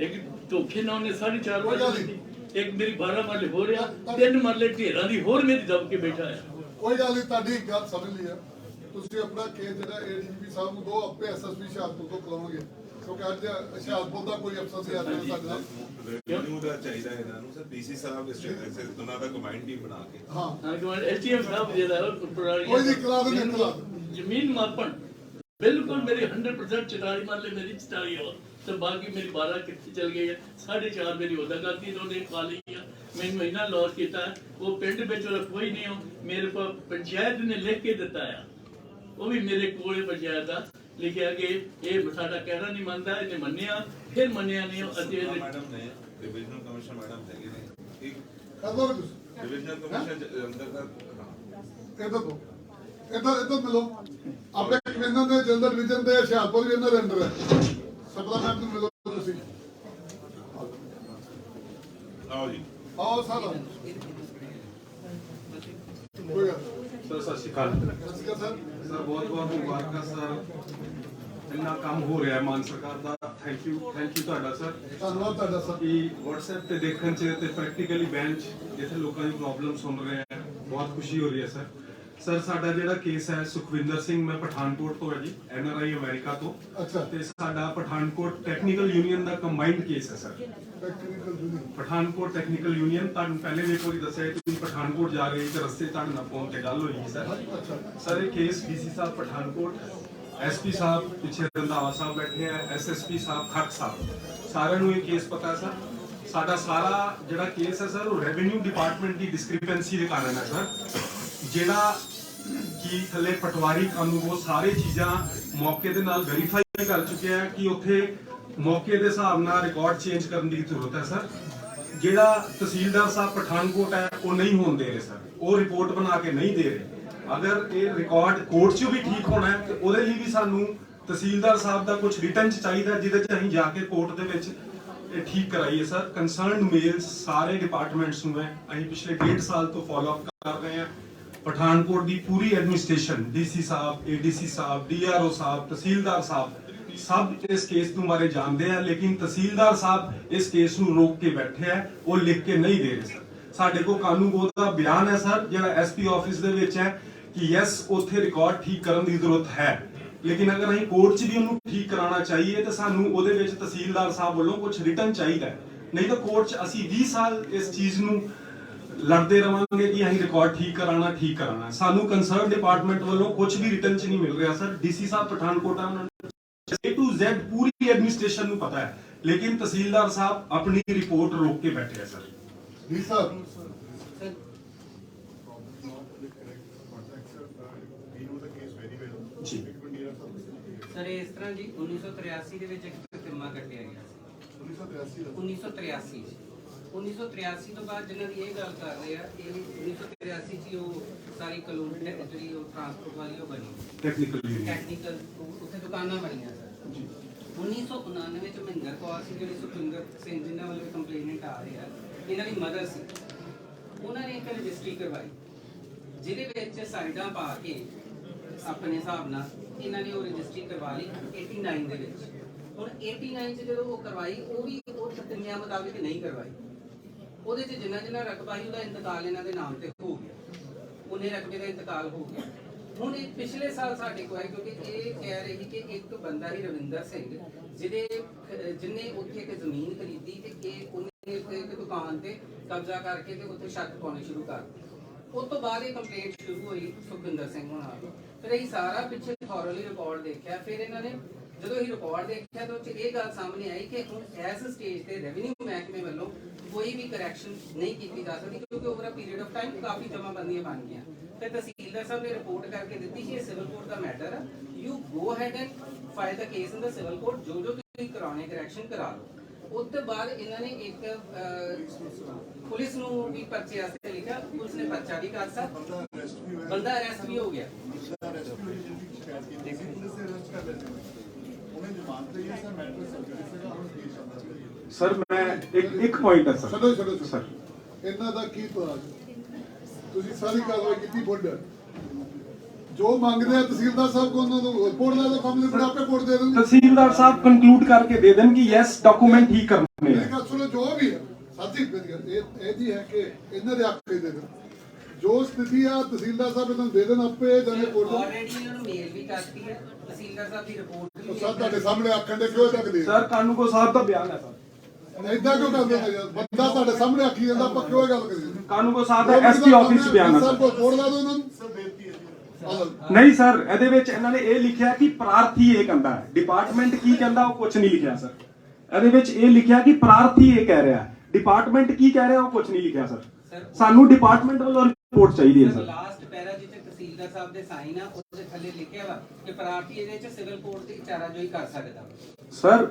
एक धोखे ना उन्हें 4.5 मरले दी, एक मेरी 12 मरले हो रहा, 3 मरले ढेरां दी होर मेरी दब के बैठा है। कोई गल नहीं, ताड़ी गल समझ ली है। ਤੁਸੀਂ ਆਪਣਾ ਕੇਸ ਜਿਹੜਾ ਏਡੀਜੀਪੀ ਸਾਹਿਬ ਨੂੰ ਦੋ, ਆਪੇ ਐਸਐਸਪੀ ਹੁਸ਼ਿਆਰਪੁਰ ਤੋਂ ਕਰਾਉਣਗੇ, ਕਿਉਂਕਿ ਅੱਜ ਹੁਸ਼ਿਆਰਪੁਰ ਦਾ ਕੋਈ ਅਫਸਰ ਨਹੀਂ ਆਇਆ ਸਾਡੇ ਨਾਲ। ਰੈਵਨਿਊ ਦਾ ਚਾਹੀਦਾ ਇਹਨਾਂ ਨੂੰ ਸਰ, ਡੀਸੀ ਸਾਹਿਬ ਇਸ ਉਹਨਾਂ ਦਾ ਕਮਾਂਡ ਟੀਮ ਬਣਾ ਕੇ। ਹਾਂ ਕਮਾਂਡ ਐਸਟੀਐਮ ਸਾਹਿਬ ਜਿਹੜਾ ਕੋਈ ਨਹੀਂ, ਕਰਾ ਦੇਣਗੇ, ਕਰਾ ਜ਼ਮੀਨ ਮਾਪਣ बिल्कुल मेरी 100% 44 मरले मेरी 44 हो, तो बाकी मेरी 12 कितनी चल गई है, 4.5 मेरी होदा करती इन्होंने खा ली है। मैंने महीना लॉस किया है, वो पिंड में कोई नहीं हो, मेरे को पंचायत ने लिख के दिता है, वो भी मेरे कोल पंचायत का लिखा कि ये साडा कहना नहीं मानता, इन्हें मन्निया फिर मन्निया नहीं हो। मैडम ने डिविजनल कमिश्नर मैडम हैगे ने, एक कर दो तुम डिविजनल कमिश्नर अंदर का इधर दो, इधर मिलो अपने कमिश्नर ने जनरल डिवीजन ਦੇ ਹੁਸ਼ਿਆਰਪੁਰ ਵੀ ਇਹਨਾਂ ਦੇ ਅੰਡਰ ਹੈ। ਸਪਲਾਮੈਂਟ ਨੂੰ ਮਿਲੋ ਤੁਸੀਂ, आओ जी, ਆਓ ਸਰ। ਕੋਈ ਗੱਲ सर सत श्रीकाल ਸਰ। सर बहुत बहुत मुबारक सर, इन्ना काम हो रहा है मान सरकार का, थैंक यू ਤੁਹਾਡਾ सर। ਧੰਨਵਾਦ ਤੁਹਾਡਾ ਸਰ। कि WhatsApp ਤੇ ਦੇਖਣ ਚ ਤੇ ਪ੍ਰੈਕਟੀਕਲੀ ਬੈਂਚ ਜਿੱਥੇ ਲੋਕਾਂ ਦੀ ਪ੍ਰੋਬਲਮ ਸੁਣ ਰਹੇ ਆ, ਬਹੁਤ ਖੁਸ਼ੀ ਹੋ ਰਹੀ ਹੈ ਸਰ। ਸਰ ਸਾਡਾ ਜਿਹੜਾ ਕੇਸ ਹੈ ਸੁਖਵਿੰਦਰ ਸਿੰਘ, ਮੈਂ ਪਠਾਨਕੋਟ ਤੋਂ ਹੈ ਜੀ, NRI ਅਮਰੀਕਾ ਤੋਂ। ਅੱਛਾ, ਤੇ ਸਾਡਾ ਪਠਾਨਕੋਟ ਟੈਕਨੀਕਲ ਯੂਨੀਅਨ ਦਾ ਕੰਬਾਈਨਡ ਕੇਸ ਹੈ sir. Technical union Pathankot technical union, ਤੁਹਾਨੂੰ ਪਹਿਲੇ ਵੀ ਇੱਕ ਵਾਰੀ ਦੱਸਿਆ ਕਿ ਤੁਸੀਂ ਪਠਾਨਕੋਟ ਜਾ ਰਹੇ ਤੇ ਰਸਤੇ ਤੁਹਾਡੇ ਨਾਲ ਫੋਨ ਤੇ ਗੱਲ ਹੋਈ ਸਰ। ਅੱਛਾ ਸਰ ਇਹ ਕੇਸ ਡੀਸੀ ਸਾਹਿਬ ਪਠਾਨਕੋਟ, ਐਸਪੀ ਸਾਹਿਬ ਪਿੱਛੇ ਰੰਧਾਵਾ ਸਾਹਿਬ ਬੈਠੇ ਆ, ਐਸਐਸਪੀ ਸਾਹਿਬ ਖੱਟ ਸਾਹਿਬ, ਸਾਰਿਆਂ ਨੂੰ ਇਹ ਕੇਸ ਪਤਾ ਹੈ ਸਰ। ਸਾਡਾ ਸਾਰਾ ਜਿਹੜਾ ਕੇਸ ਹੈ ਸਰ, ਉਹ ਰੈਵਨਿਊ ਡਿਪਾਰਟਮੈਂਟ ਦੀ ਡਿਸਕ੍ਰਿਪੈਂਸੀ ਦੇ ਕਾਰਨ ਹੈ ਸਰ। ਜਿਹੜਾ ਕਿ ਥੱਲੇ ਪਟਵਾਰੀ ਕਾਨੂੰਨ ਉਹ ਸਾਰੇ ਚੀਜ਼ਾਂ ਮੌਕੇ ਦੇ ਨਾਲ ਵੈਰੀਫਾਈ ਕਰ ਚੁੱਕੇ ਆ ਕਿ ਉੱਥੇ ਮੌਕੇ ਦੇ ਹਿਸਾਬ ਨਾਲ ਰਿਕਾਰਡ ਚੇਂਜ ਕਰਨ ਦੀ ਜ਼ਰੂਰਤ ਹੈ ਸਰ। ਜਿਹੜਾ ਤਹਿਸੀਲਦਾਰ ਸਾਹਿਬ ਪਠਾਨਕੋਟ ਹੈ ਉਹ ਨਹੀਂ ਹੋਣ ਦੇ ਰਹੇ ਸਰ, ਉਹ ਰਿਪੋਰਟ ਬਣਾ ਕੇ ਨਹੀਂ ਦੇ ਰਹੇ। ਅਗਰ ਇਹ ਰਿਕਾਰਡ ਕੋਰਟ 'ਚ ਵੀ ਠੀਕ ਹੋਣਾ ਹੈ ਤੇ ਉਹਦੇ ਲਈ ਵੀ ਸਾਨੂੰ ਤਹਿਸੀਲਦਾਰ ਸਾਹਿਬ ਦਾ ਕੁਝ ਰਿਟਨ 'ਚ ਚਾਹੀਦਾ, ਜਿਹਦੇ 'ਚ ਅਸੀਂ ਜਾ ਕੇ ਕੋਰਟ ਦੇ ਵਿੱਚ ਇਹ ਠੀਕ ਕਰਾਈਏ ਸਰ। ਕੰਸਰਨਡ ਮੇਲਸ ਸਾਰੇ ਡਿਪਾਰਟਮੈਂਟਸ ਨੂੰ ਹੈ, ਅਸੀਂ ਪਿਛਲੇ 1.5 ਸਾਲ ਤੋਂ ਫੋਲੋ ਅਪ ਕਰ ਰਹੇ ਹਾਂ। ਪਠਾਨਕੋਟ ਦੀ ਪੂਰੀ ਐਡਮਿਨਿਸਟ੍ਰੇਸ਼ਨ, ਡੀਸੀ ਸਾਹਿਬ, ਏਡੀਸੀ ਸਾਹਿਬ, DRO ਸਾਹਿਬ, ਤਹਿਸੀਲਦਾਰ ਸਾਹਿਬ, ਸਭ ਇਸ ਕੇਸ ਨੂੰ ਬਾਰੇ ਜਾਣਦੇ ਆ, ਲੇਕਿਨ ਤਹਿਸੀਲਦਾਰ ਸਾਹਿਬ ਇਸ ਕੇਸ ਨੂੰ ਰੋਕ ਕੇ ਬੈਠੇ ਆ, ਉਹ ਲਿਖ ਕੇ ਨਹੀਂ ਦੇ ਰਹੇ ਸਰ। ਸਾਡੇ ਕੋਲ ਕਾਨੂੰਗੋ ਦਾ ਬਿਆਨ ਹੈ ਸਰ, ਜਿਹੜਾ SP ਆਫਿਸ ਦੇ ਵਿੱਚ ਹੈ ਕਿ ਯੈਸ ਉੱਥੇ ਰਿਕਾਰਡ ਠੀਕ ਕਰਨ ਦੀ ਜ਼ਰੂਰਤ ਹੈ, ਲੇਕਿਨ ਅਗਰ ਅਸੀਂ ਕੋਰਟ 'ਚ ਵੀ ਉਹਨੂੰ ਠੀਕ ਕਰਾਉਣਾ ਚਾਹੀਏ ਤਾਂ ਸਾਨੂੰ ਉਹਦੇ ਵਿੱਚ ਤਹਿਸੀਲਦਾਰ ਸਾਹਿਬ ਵੱਲੋਂ ਕੁਝ ਰਿਟਨ ਚਾਹੀਦਾ, ਨਹੀਂ ਤਾਂ ਕੋਰਟ 'ਚ ਅਸੀਂ 20 ਸਾਲ ਇਸ ਚੀਜ਼ ਨੂੰ ਲੜਦੇ ਰਵਾਂਗੇ ਕਿ ਅਸੀਂ ਰਿਕਾਰਡ ਠੀਕ ਕਰਾਉਣਾ। ਸਾਨੂੰ ਕੰਸਰਨ ਡਿਪਾਰਟਮੈਂਟ ਵੱਲੋਂ ਕੁਝ ਵੀ ਰਿਟਨ 'ਚ ਨਹੀਂ ਮਿਲ ਰਿਹਾ ਸਰ। ਡੀਸੀ ਸਾਹਿਬ ਪਠਾਨਕੋਟ ਆ, ਉਹਨਾਂ ਨੂੰ A to Z Puri administration ਨੂੰ ਪਤਾ ਹੈ, ਲੇਕਿਨ ਤਹਿਸੀਲਦਾਰ ਸਾਹਿਬ ਆਪਣੀ ਰਿਪੋਰਟ ਰੋਕ ਕੇ ਬੈਠੇ ਆ ਸਰ। ਜੀ ਸਰ। ਜੀ ਸਰ ਇਸ ਤਰ੍ਹਾਂ ਜੀ 1983 ਦੇ ਵਿੱਚ ਇੱਕ ਫਿਲਮਾ ਕੱਟਿਆ ਗਿਆ ਸੀ। 1983 ਤੋਂ ਬਾਅਦ ਜਿਹਨਾਂ ਦੀ ਇਹ ਗੱਲ ਕਰ ਰਹੇ ਆ, ਇਹ 1983 ਚ ਉਹ ਸਾਰੀ ਕਾਨੂੰਨ ਜਿਹੜੀ ਉਹ ਟਰਾਂਸਪੋਰਟ ਵਾਲੀ ਉਹ ਬਣੀ, ਟੈਕਨੀਕਲ ਉੱਥੇ ਦੁਕਾਨਾਂ ਬਣੀਆਂ ਸਰ। 1999 ਚ ਮਹਿੰਦਰ ਕੌਰ ਸੀ, ਜਿਹੜੇ ਸੁਖਵਿੰਦਰ ਸਿੰਘ ਜਿਨ੍ਹਾਂ ਵੱਲੋਂ ਕੰਪਲੇਨੈਂਟ ਆ ਰਹੇ ਆ, ਇਹਨਾਂ ਦੀ ਮਦਰ ਸੀ। ਉਹਨਾਂ ਨੇ ਇੱਕ ਰਜਿਸਟਰੀ ਕਰਵਾਈ ਜਿਹਦੇ ਵਿੱਚ ਸਾਈਡਾਂ ਪਾ ਕੇ ਆਪਣੇ ਹਿਸਾਬ ਨਾਲ ਇਹਨਾਂ ਨੇ ਉਹ ਰਜਿਸਟਰੀ ਕਰਵਾ ਲਈ 89 ਦੇ ਵਿੱਚ। ਹੁਣ 89 ਚ ਜਦੋਂ ਉਹ ਕਰਵਾਈ, ਉਹ ਵੀ ਉਹ ਤਕਨੀਆਂ ਮੁਤਾਬਿਕ ਨਹੀਂ ਕਰਵਾਈ। ਉਹਦੇ ਚ ਜਿੰਨਾ ਰਕਬਾ ਸੀ ਉਹਦਾ ਇੰਤਕਾਲ ਇਹਨਾਂ ਦੇ ਨਾਮ ਤੇ ਹੋ ਗਿਆ, ਉਹਨੇ ਰਕਬੇ ਦਾ ਇੰਤਕਾਲ ਹੋ ਗਿਆ। ਹੁਣ ਇਹ ਪਿਛਲੇ ਸਾਲ ਸਾਡੇ ਕੋਲ ਆਏ, ਕਿਉਂਕਿ ਇਹ ਕਹਿ ਰਹੀ ਕਿ ਇੱਕ ਬੰਦਾ ਹੀ ਰਵਿੰਦਰ ਸਿੰਘ ਜਿਹਨੇ ਉੱਥੇ ਇੱਕ ਜ਼ਮੀਨ ਖਰੀਦੀ ਤੇ ਉਹਨੇ ਇੱਕ ਦੁਕਾਨ ਤੇ ਕਬਜ਼ਾ ਕਰਕੇ ਤੇ ਉੱਥੇ ਛੱਤ ਪਾਉਣੀ ਸ਼ੁਰੂ ਕਰ ਦਿੱਤੀ। ਉਸ ਤੋਂ ਬਾਅਦ ਇਹ ਕੰਪਲੇਂਟ ਸ਼ੁਰੂ ਹੋਈ ਸੁਖਵਿੰਦਰ ਸਿੰਘ ਹੋਣਾ ਤੋਂ। ਫਿਰ ਇਹ ਸਾਰਾ ਪਿੱਛੇ ਥੋਰਲੀ ਰਿਕਾਰਡ ਦੇਖਿਆ। ਫਿਰ ਇਹਨਾਂ ਨੇ ਜਦੋਂ ਇਹ ਰਿਕਾਰਡ ਦੇਖਿਆ ਤਾਂ ਉਹ 'ਚ ਇਹ ਗੱਲ ਸਾਹਮਣੇ ਆਈ ਕਿ ਹੁਣ ਇਸ ਸਟੇਜ ਤੇ ਰੈਵਨਿਊ ਮਹਿਕਮੇ ਵੱਲੋਂ ਕੋਈ ਵੀ ਕਰੈਕਸ਼ਨ ਨਹੀਂ ਕੀਤੀ ਜਾ ਸਕਦੀ, ਕਿਉਂਕਿ over a period of time ਕਾਫੀ ਜਮਾਬੰਦੀਆਂ ਬਣ ਗਈਆਂ। ਤੇ ਤਹਿਸੀਲਦਾਰ ਸਾਹਿਬ ਨੇ ਰਿਪੋਰਟ ਕਰਕੇ ਦਿੱਤੀ ਕਿ ਇਹ ਸਿਵਲ ਕੋਰਟ ਦਾ ਮੈਟਰ ਹੈ, you go ahead and file the case in the civil court, ਜੋ ਤੁਸੀਂ ਕਰਾਉਣੇ ਕਰੈਕਸ਼ਨ ਕਰਾ ਲਓ। ਉਸ ਤੋਂ ਬਾਅਦ ਇਹਨਾਂ ਨੇ ਇੱਕ ਪੁਲਿਸ ਨੂੰ ਵੀ ਪਰਚੇ ਵਾਸਤੇ ਲਿਖਿਆ, ਪੁਲਿਸ ਨੇ ਪਰਚਾ ਵੀ ਕਰਤਾ, ਬੰਦਾ ਅਰੈਸਟ ਵੀ ਹੋ ਗਿਆ। ਸਰ ਮੈਂ ਇੱਕ ਪੁਆਇੰਟ ਹੈ ਸਰ। ਛੱਡੋ ਸਰ, ਇਹਨਾਂ ਦਾ ਕੀ ਪਤਾ? ਤੁਸੀਂ ਸਾਰੀ ਕਾਰਵਾਈ ਕੀਤੀ ਬੁੱਢ ਜੋ ਮੰਗਦੇ ਆ ਤਹਿਸੀਲਦਾਰ ਸਾਹਿਬ ਕੋਲ ਉਹਨਾਂ ਨੂੰ ਰਿਪੋਰਟ ਲੈ ਲਓ, ਕੰਮ ਲਿਬੜਾ ਆਪੇ ਕੋਰਟ ਦੇ ਦੇਣਗੇ। ਤਹਿਸੀਲਦਾਰ ਸਾਹਿਬ ਕੰਕਲੂਡ ਕਰਕੇ ਦੇ ਦੇਣ ਕਿ ਯੈਸ ਡਾਕੂਮੈਂਟ ਠੀਕ ਕਰਨੇ ਮੇਰੀ ਹੈ। ਗੱਲ ਸੁਣੋ, ਜੋ ਵੀ ਹੈ ਸਾਥੀ ਇਹ ਜੀ ਹੈ ਕਿ ਇਹਨਾਂ ਦੇ ਆਖੇ ਦੇ ਦੇਣ ਜੋ ਸਥਿਤੀ ਆ ਤਹਿਸੀਲਦਾਰ ਸਾਹਿਬ ਇਹਨਾਂ ਨੂੰ ਦੇ ਦੇਣ ਆਪੇ ਜਾਣੇ ਕੋਰਟ ਆਲਰੇਡੀ ਇਹਨਾਂ ਨੂੰ ਮੇਲ ਵੀ ਕਰਤੀ ਹੈ ਤਹਿਸੀਲਦਾਰ ਸਾਹਿਬ ਦੀ ਰਿਪੋਰਟ ਵੀ ਸਰ ਤੁਹਾਡੇ ਸਾਹਮਣੇ ਆਖਣ ਦੇ ਕਿਉਂ ਤੱਕ ਦੇ ਸਰ ਕਾਨੂੰਗੋ ਸਾਹਿਬ ਦਾ ਬਿਆਨ ਹੈ ਸਰ। ਏਦਾਂ ਕਿਉਂ ਕਰਦੇ ਹੋ ਯਾਰ? ਬੰਦਾ ਤੁਹਾਡੇ ਸਾਹਮਣੇ ਆਖੀ ਜਾਂਦਾ, ਆਪਾਂ ਕਿਉਂ ਇਹ ਗੱਲ ਕਰੀਏ? ਕਾਨੂੰਗੋ ਸਾਹਿਬ ਦਾ ਐਸਪੀ ਆਫਿਸ 'ਚ ਬਿਆਨ ਹੈ ਸਰ ਸਰ। ਕੋਲ ਕੋਰਟ ਲਾ ਦਿਓ ਉਹਨਾਂ ਨੂੰ। ਨਹੀਂ ਸਰ, ਇਹਦੇ ਵਿੱਚ ਇਹਨਾਂ ਨੇ ਇਹ ਲਿਖਿਆ ਕਿ ਪ੍ਰਾਰਥੀ ਇਹ ਕਹਿੰਦਾ ਹੈ, ਡਿਪਾਰਟਮੈਂਟ ਕੀ ਕਹਿੰਦਾ ਉਹ ਕੁਝ ਨਹੀਂ ਲਿਖਿਆ ਸਰ। ਇਹਦੇ ਵਿੱਚ ਇਹ ਲਿਖਿਆ ਕਿ ਪ੍ਰਾਰਥੀ ਇਹ ਕਹਿ ਰਿਹਾ, ਡਿਪਾਰਟਮੈਂਟ ਕੀ ਕਹਿ ਰਿਹਾ ਉਹ ਕੁਝ ਨਹੀਂ ਲਿਖਿਆ ਸਰ। ਸਾਨੂੰ ਡਿਪਾਰਟਮੈਂਟ ਵੱਲੋਂ ਰਿਪੋਰਟ ਚਾਹੀਦੀ ਹੈ ਸਰ। ਲਾਸਟ ਪੈਰਾ ਜਿੱਥੇ ਤਹਿਸੀਲਦਾਰ ਸਾਹਿਬ ਦੇ ਸਾਈਨ ਆ ਉਹਦੇ ਥੱਲੇ ਲਿਖਿਆ ਵਾ ਕਿ ਪ੍ਰਾਰਥੀ ਇਹਦੇ ਵਿੱਚ ਸਿਵਲ ਕੋਰਟ ਦੀ ਚਾਰਾਜੋਈ ਕਰ ਸਕਦਾ। ਸਰ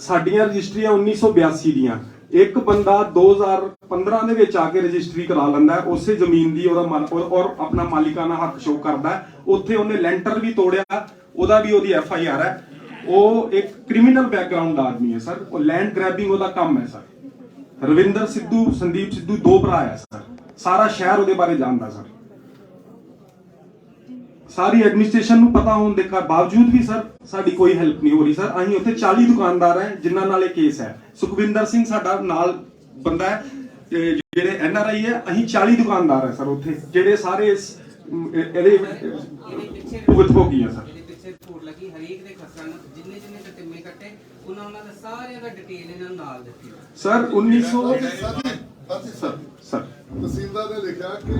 ਸਾਡੀਆਂ ਰਜਿਸਟਰੀਆਂ 1982 ਦੀਆਂ, ਇੱਕ ਬੰਦਾ 2015 ਦੇ ਵਿੱਚ ਆ ਕੇ ਰਜਿਸਟਰੀ ਕਰਾ ਲੈਂਦਾ ਹੈ, ਉਸੇ ਜ਼ਮੀਨ ਦੀ ਉਹਦਾ ਔਰ ਆਪਣਾ ਮਾਲਿਕਾਨਾ ਹੱਕ ਸ਼ੋ ਕਰਦਾ ਹੈ। ਉੱਥੇ ਉਹਨੇ ਲੈਂਟਰ ਵੀ ਤੋੜਿਆ, ਉਹਦਾ ਵੀ ਉਹਦੀ FIR ਹੈ। ਉਹ ਇੱਕ ਕ੍ਰਿਮੀਨਲ ਬੈਕਗ੍ਰਾਉਂਡ ਦਾ ਆਦਮੀ ਹੈ ਸਰ। ਉਹ ਲੈਂਡ ਗ੍ਰੈਬਿੰਗ ਉਹਦਾ ਕੰਮ ਹੈ ਸਰ। ਰਵਿੰਦਰ ਸਿੱਧੂ, ਸੰਦੀਪ ਸਿੱਧੂ ਦੋ ਭਰਾ ਹੈ ਸਰ। ਸਾਰਾ ਸ਼ਹਿਰ ਉਹਦੇ ਬਾਰੇ ਜਾਣਦਾ ਸਰ। ਸਾਰੀ ਐਡਮਿਨਿਸਟ੍ਰੇਸ਼ਨ ਨੂੰ ਪਤਾ ਹੋਣ ਦੇ ਬਾਵਜੂਦ ਵੀ ਸਰ ਸਾਡੀ ਕੋਈ ਹੈਲਪ ਨਹੀਂ ਹੋ ਰਹੀ ਸਰ। ਅਸੀਂ ਉੱਥੇ 40 ਦੁਕਾਨਦਾਰ ਹੈ ਜਿਨ੍ਹਾਂ ਨਾਲ ਇਹ ਕੇਸ ਹੈ। ਸੁਖਵਿੰਦਰ ਸਿੰਘ ਸਾਡਾ ਨਾਲ ਬੰਦਾ ਹੈ, ਜਿਹੜੇ NRI ਹੈ। ਅਸੀਂ 40 ਦੁਕਾਨਦਾਰ ਹੈ ਸਰ ਉੱਥੇ, ਜਿਹੜੇ ਸਾਰੇ ਇਹਦੇ ਭੁਗਤ ਭੋਗੀ ਹੈ ਸਰ। ਇਹਦੇ ਪਿੱਛੇ ਰਿਪੋਰਟ ਲੱਗੀ ਹਰੇਕ ਦੇ ਖਸਰਾਂ ਨੂੰ, ਜਿੰਨੇ ਟਿੰਮੇ ਕੱਟੇ ਉਹਨਾਂ ਦਾ ਸਾਰਿਆਂ ਦਾ ਡਿਟੇਲ ਇਹਨਾਂ ਨੂੰ ਨਾਲ ਦਿੱਤੀ ਸਰ। 1900 ਸਰ ਤਹਿਸੀਲਦਾਰ ਨੇ ਲਿਖਿਆ ਕਿ